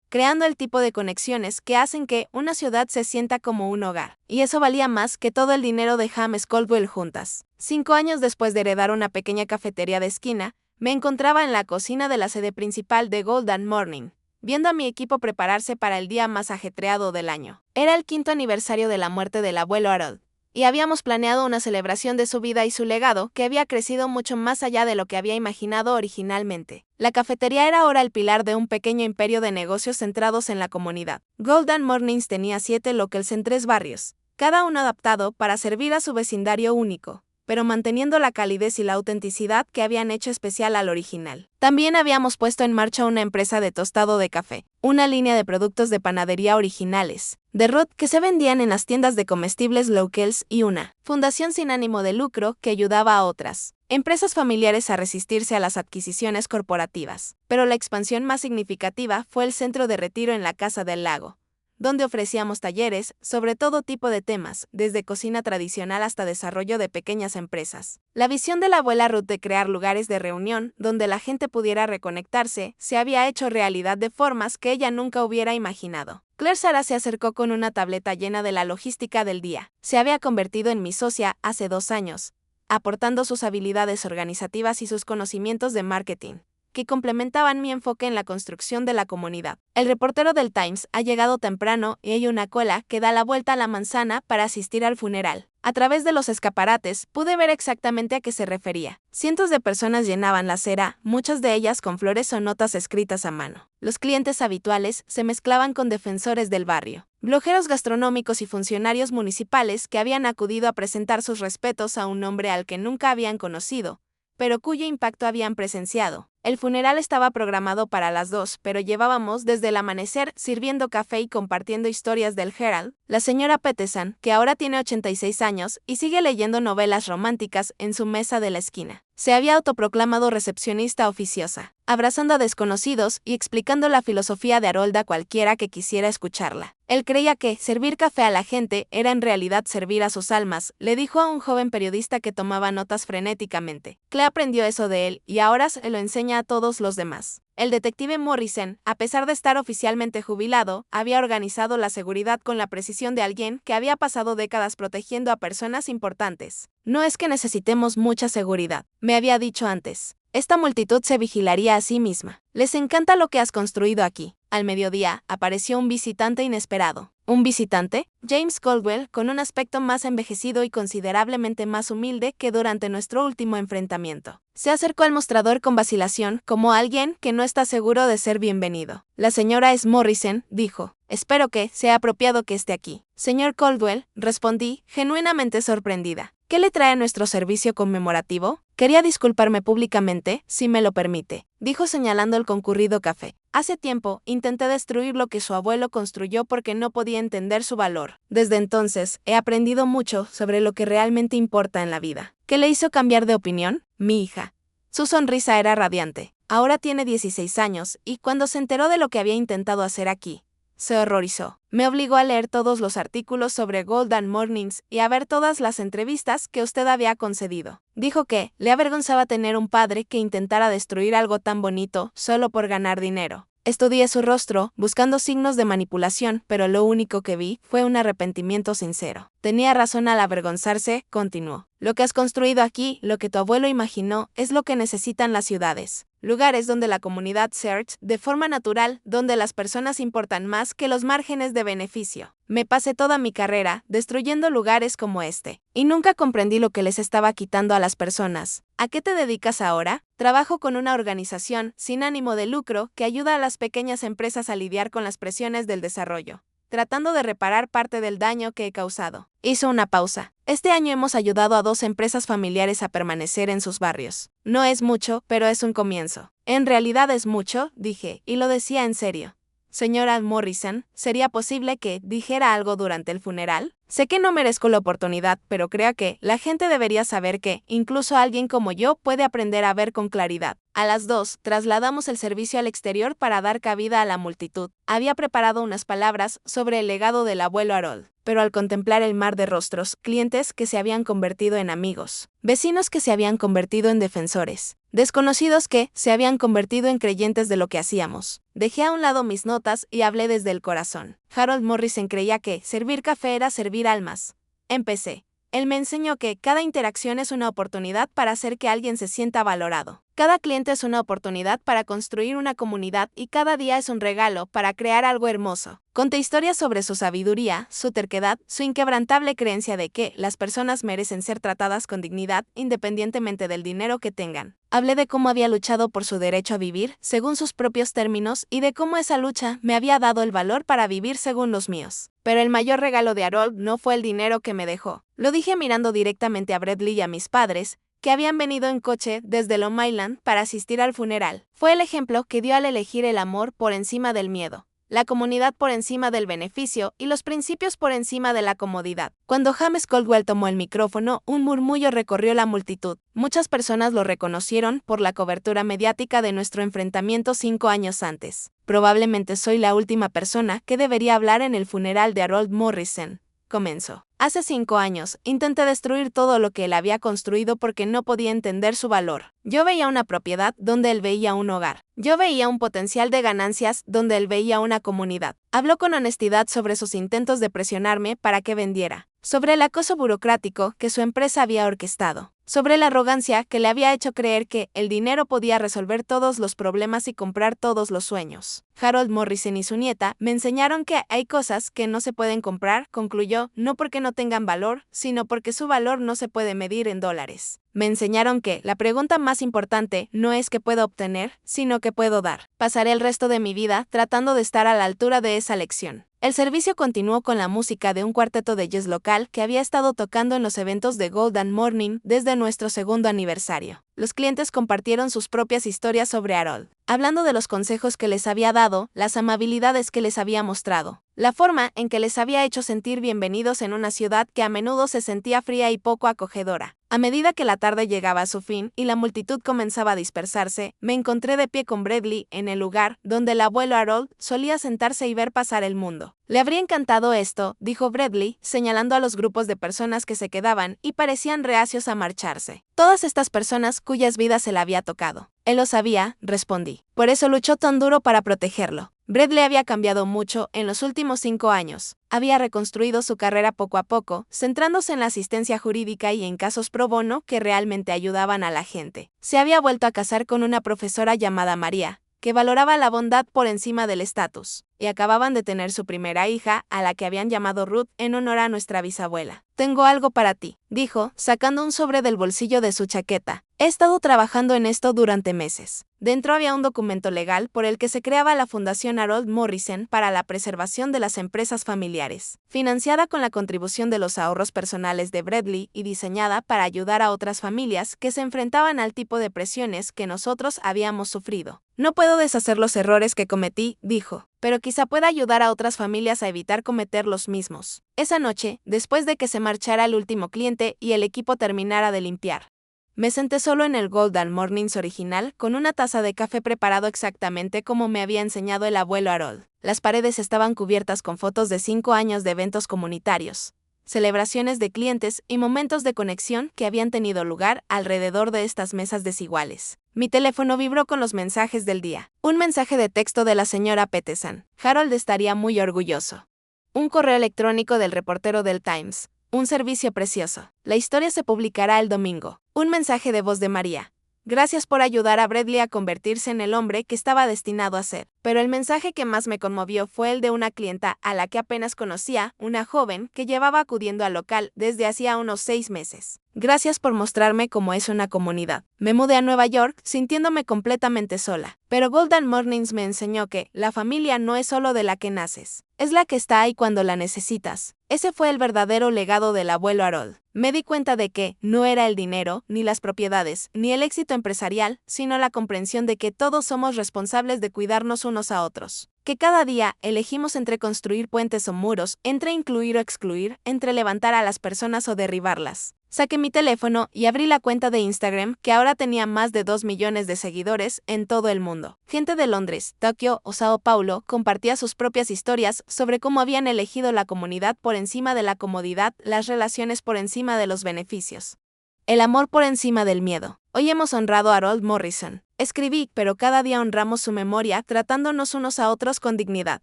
creando el tipo de conexiones que hacen que una ciudad se sienta como un hogar. Y eso valía más que todo el dinero de James Caldwell juntas. 5 años después de heredar una pequeña cafetería de esquina, me encontraba en la cocina de la sede principal de Gold Morning, viendo a mi equipo prepararse para el día más ajetreado del año. Era el 5º aniversario de la muerte del abuelo Harold, y habíamos planeado una celebración de su vida y su legado que había crecido mucho más allá de lo que había imaginado originalmente. La cafetería era ahora el pilar de un pequeño imperio de negocios centrados en la comunidad. Gold Mornings tenía 7 locales en 3 barrios, cada uno adaptado para servir a su vecindario único, pero manteniendo la calidez y la autenticidad que habían hecho especial al original. También habíamos puesto en marcha una empresa de tostado de café, una línea de productos de panadería originales, de Ruth que se vendían en las tiendas de comestibles locals y una fundación sin ánimo de lucro que ayudaba a otras empresas familiares a resistirse a las adquisiciones corporativas. Pero la expansión más significativa fue el centro de retiro en la Casa del Lago, donde ofrecíamos talleres sobre todo tipo de temas, desde cocina tradicional hasta desarrollo de pequeñas empresas. La visión de la abuela Ruth de crear lugares de reunión donde la gente pudiera reconectarse se había hecho realidad de formas que ella nunca hubiera imaginado. Claire Sara se acercó con una tableta llena de la logística del día. Se había convertido en mi socia hace 2 años, aportando sus habilidades organizativas y sus conocimientos de marketing, que complementaban mi enfoque en la construcción de la comunidad. El reportero del Times ha llegado temprano y hay una cola que da la vuelta a la manzana para asistir al funeral. A través de los escaparates pude ver exactamente a qué se refería. Cientos de personas llenaban la acera, muchas de ellas con flores o notas escritas a mano. Los clientes habituales se mezclaban con defensores del barrio, blogueros gastronómicos y funcionarios municipales que habían acudido a presentar sus respetos a un hombre al que nunca habían conocido, pero cuyo impacto habían presenciado. El funeral estaba programado para las 2, pero llevábamos desde el amanecer sirviendo café y compartiendo historias del Herald. La señora Peterson, que ahora tiene 86 años y sigue leyendo novelas románticas en su mesa de la esquina, se había autoproclamado recepcionista oficiosa, abrazando a desconocidos y explicando la filosofía de Harold a cualquiera que quisiera escucharla. Él creía que servir café a la gente era en realidad servir a sus almas, le dijo a un joven periodista que tomaba notas frenéticamente. Claire aprendió eso de él y ahora se lo enseña a todos los demás. El detective Morrison, a pesar de estar oficialmente jubilado, había organizado la seguridad con la precisión de alguien que había pasado décadas protegiendo a personas importantes. No es que necesitemos mucha seguridad, me había dicho antes. esta multitud se vigilaría a sí misma. Les encanta lo que has construido aquí. Al mediodía, apareció un visitante inesperado. ¿Un visitante? James Caldwell, con un aspecto más envejecido y considerablemente más humilde que durante nuestro último enfrentamiento. Se acercó al mostrador con vacilación, como alguien que no está seguro de ser bienvenido. La señora S. Morrison dijo: «Espero que sea apropiado que esté aquí». «Señor Caldwell», respondí, genuinamente sorprendida. «¿Qué le trae nuestro servicio conmemorativo? Quería disculparme públicamente, si me lo permite», dijo señalando el concurrido café. «Hace tiempo, intenté destruir lo que su abuelo construyó porque no podía entender su valor. Desde entonces, he aprendido mucho sobre lo que realmente importa en la vida». ¿Qué le hizo cambiar de opinión? Mi hija. Su sonrisa era radiante. Ahora tiene 16 años, y cuando se enteró de lo que había intentado hacer aquí, se horrorizó. Me obligó a leer todos los artículos sobre Golden Mornings y a ver todas las entrevistas que usted había concedido. Dijo que le avergonzaba tener un padre que intentara destruir algo tan bonito solo por ganar dinero. Estudié su rostro, buscando signos de manipulación, pero lo único que vi fue un arrepentimiento sincero. Tenía razón al avergonzarse, continuó. Lo que has construido aquí, lo que tu abuelo imaginó, es lo que necesitan las ciudades. Lugares donde la comunidad search de forma natural, donde las personas importan más que los márgenes de beneficio. Me pasé toda mi carrera destruyendo lugares como este, y nunca comprendí lo que les estaba quitando a las personas. ¿A qué te dedicas ahora? Trabajo con una organización sin ánimo de lucro que ayuda a las pequeñas empresas a lidiar con las presiones del desarrollo, tratando de reparar parte del daño que he causado. Hizo una pausa. Este año hemos ayudado a 2 empresas familiares a permanecer en sus barrios. No es mucho, pero es un comienzo. En realidad es mucho, dije, y lo decía en serio. Señora Morrison, ¿sería posible que dijera algo durante el funeral? Sé que no merezco la oportunidad, pero creo que la gente debería saber que, incluso alguien como yo puede aprender a ver con claridad. A las 2, trasladamos el servicio al exterior para dar cabida a la multitud. Había preparado unas palabras sobre el legado del abuelo Harold, pero al contemplar el mar de rostros, clientes que se habían convertido en amigos, vecinos que se habían convertido en defensores, desconocidos que se habían convertido en creyentes de lo que hacíamos, dejé a un lado mis notas y hablé desde el corazón. Harold Morrison creía que servir café era servir almas. Empecé. Él me enseñó que cada interacción es una oportunidad para hacer que alguien se sienta valorado. Cada cliente es una oportunidad para construir una comunidad y cada día es un regalo para crear algo hermoso. Conté historias sobre su sabiduría, su terquedad, su inquebrantable creencia de que las personas merecen ser tratadas con dignidad independientemente del dinero que tengan. Hablé de cómo había luchado por su derecho a vivir según sus propios términos y de cómo esa lucha me había dado el valor para vivir según los míos. Pero el mayor regalo de Harold no fue el dinero que me dejó. Lo dije mirando directamente a Bradley y a mis padres, que habían venido en coche desde Long Island para asistir al funeral. Fue el ejemplo que dio al elegir el amor por encima del miedo, la comunidad por encima del beneficio y los principios por encima de la comodidad. Cuando James Caldwell tomó el micrófono, un murmullo recorrió la multitud. Muchas personas lo reconocieron por la cobertura mediática de nuestro enfrentamiento 5 años antes. Probablemente soy la última persona que debería hablar en el funeral de Harold Morrison, comenzó. Hace 5 años, intenté destruir todo lo que él había construido porque no podía entender su valor. Yo veía una propiedad donde él veía un hogar. Yo veía un potencial de ganancias donde él veía una comunidad. Habló con honestidad sobre sus intentos de presionarme para que vendiera, sobre el acoso burocrático que su empresa había orquestado, sobre la arrogancia que le había hecho creer que el dinero podía resolver todos los problemas y comprar todos los sueños. Harold Morrison y su nieta me enseñaron que hay cosas que no se pueden comprar, concluyó, no porque no tengan valor, sino porque su valor no se puede medir en dólares. Me enseñaron que la pregunta más importante no es qué puedo obtener, sino qué puedo dar. Pasaré el resto de mi vida tratando de estar a la altura de esa lección. El servicio continuó con la música de un cuarteto de jazz local que había estado tocando en los eventos de Golden Morning desde nuestro 2º aniversario. Los clientes compartieron sus propias historias sobre Harold, hablando de los consejos que les había dado, las amabilidades que les había mostrado, la forma en que les había hecho sentir bienvenidos en una ciudad que a menudo se sentía fría y poco acogedora. A medida que la tarde llegaba a su fin y la multitud comenzaba a dispersarse, me encontré de pie con Bradley en el lugar donde el abuelo Harold solía sentarse y ver pasar el mundo. Le habría encantado esto, dijo Bradley, señalando a los grupos de personas que se quedaban y parecían reacios a marcharse. Todas estas personas cuyas vidas se le había tocado. Él lo sabía, respondí. Por eso luchó tan duro para protegerlo. Bradley había cambiado mucho en los últimos 5 años. Había reconstruido su carrera poco a poco, centrándose en la asistencia jurídica y en casos pro bono que realmente ayudaban a la gente. Se había vuelto a casar con una profesora llamada María, que valoraba la bondad por encima del estatus, y acababan de tener su primera hija, a la que habían llamado Ruth en honor a nuestra bisabuela. «Tengo algo para ti», dijo, sacando un sobre del bolsillo de su chaqueta. «He estado trabajando en esto durante meses». Dentro había un documento legal por el que se creaba la Fundación Harold Morrison para la preservación de las empresas familiares, financiada con la contribución de los ahorros personales de Bradley y diseñada para ayudar a otras familias que se enfrentaban al tipo de presiones que nosotros habíamos sufrido. «No puedo deshacer los errores que cometí», dijo, «pero quizá pueda ayudar a otras familias a evitar cometer los mismos». Esa noche, después de que se marchara el último cliente y el equipo terminara de limpiar, me senté solo en el Golden Mornings original con una taza de café preparado exactamente como me había enseñado el abuelo Harold. Las paredes estaban cubiertas con fotos de 5 años de eventos comunitarios, celebraciones de clientes y momentos de conexión que habían tenido lugar alrededor de estas mesas desiguales. Mi teléfono vibró con los mensajes del día. Un mensaje de texto de la señora Peterson. Harold estaría muy orgulloso. Un correo electrónico del reportero del Times. Un servicio precioso. La historia se publicará el domingo. Un mensaje de voz de María. Gracias por ayudar a Bradley a convertirse en el hombre que estaba destinado a ser. Pero el mensaje que más me conmovió fue el de una clienta a la que apenas conocía, una joven que llevaba acudiendo al local desde hacía unos 6 meses. Gracias por mostrarme cómo es una comunidad. Me mudé a Nueva York sintiéndome completamente sola. Pero Golden Mornings me enseñó que la familia no es solo de la que naces, es la que está ahí cuando la necesitas. Ese fue el verdadero legado del abuelo Harold. Me di cuenta de que no era el dinero, ni las propiedades, ni el éxito empresarial, sino la comprensión de que todos somos responsables de cuidarnos unos a otros. Que cada día elegimos entre construir puentes o muros, entre incluir o excluir, entre levantar a las personas o derribarlas. Saqué mi teléfono y abrí la cuenta de Instagram, que ahora tenía más de 2 millones de seguidores en todo el mundo. Gente de Londres, Tokio o Sao Paulo compartía sus propias historias sobre cómo habían elegido la comunidad por encima de la comodidad, las relaciones por encima de los beneficios. El amor por encima del miedo. Hoy hemos honrado a Harold Morrison. Escribí, pero cada día honramos su memoria tratándonos unos a otros con dignidad,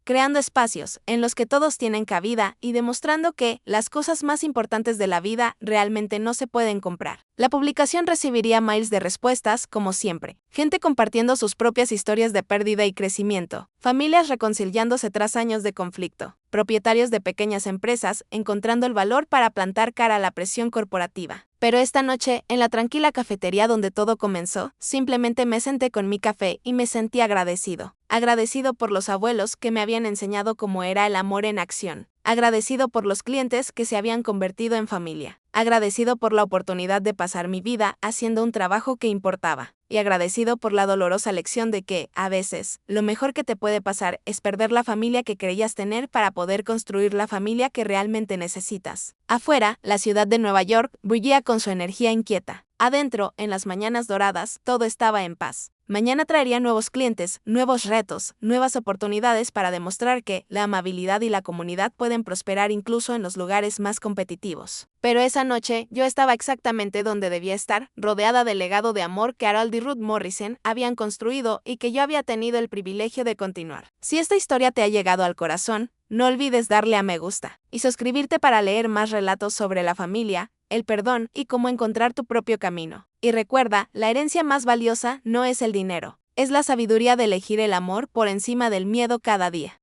creando espacios en los que todos tienen cabida y demostrando que las cosas más importantes de la vida realmente no se pueden comprar. La publicación recibiría miles de respuestas, como siempre. Gente compartiendo sus propias historias de pérdida y crecimiento. Familias reconciliándose tras años de conflicto. Propietarios de pequeñas empresas encontrando el valor para plantar cara a la presión corporativa. Pero esta noche, en la tranquila cafetería donde todo comenzó, simplemente me senté con mi café y me sentí agradecido. Agradecido por los abuelos que me habían enseñado cómo era el amor en acción. Agradecido por los clientes que se habían convertido en familia. Agradecido por la oportunidad de pasar mi vida haciendo un trabajo que importaba. Y agradecido por la dolorosa lección de que, a veces, lo mejor que te puede pasar es perder la familia que creías tener para poder construir la familia que realmente necesitas. Afuera, la ciudad de Nueva York bullía con su energía inquieta. Adentro, en las mañanas doradas, todo estaba en paz. Mañana traería nuevos clientes, nuevos retos, nuevas oportunidades para demostrar que la amabilidad y la comunidad pueden prosperar incluso en los lugares más competitivos. Pero esa noche, yo estaba exactamente donde debía estar, rodeada del legado de amor que Harold y Ruth Morrison habían construido y que yo había tenido el privilegio de continuar. Si esta historia te ha llegado al corazón, no olvides darle a me gusta y suscribirte para leer más relatos sobre la familia, el perdón y cómo encontrar tu propio camino. Y recuerda, la herencia más valiosa no es el dinero, es la sabiduría de elegir el amor por encima del miedo cada día.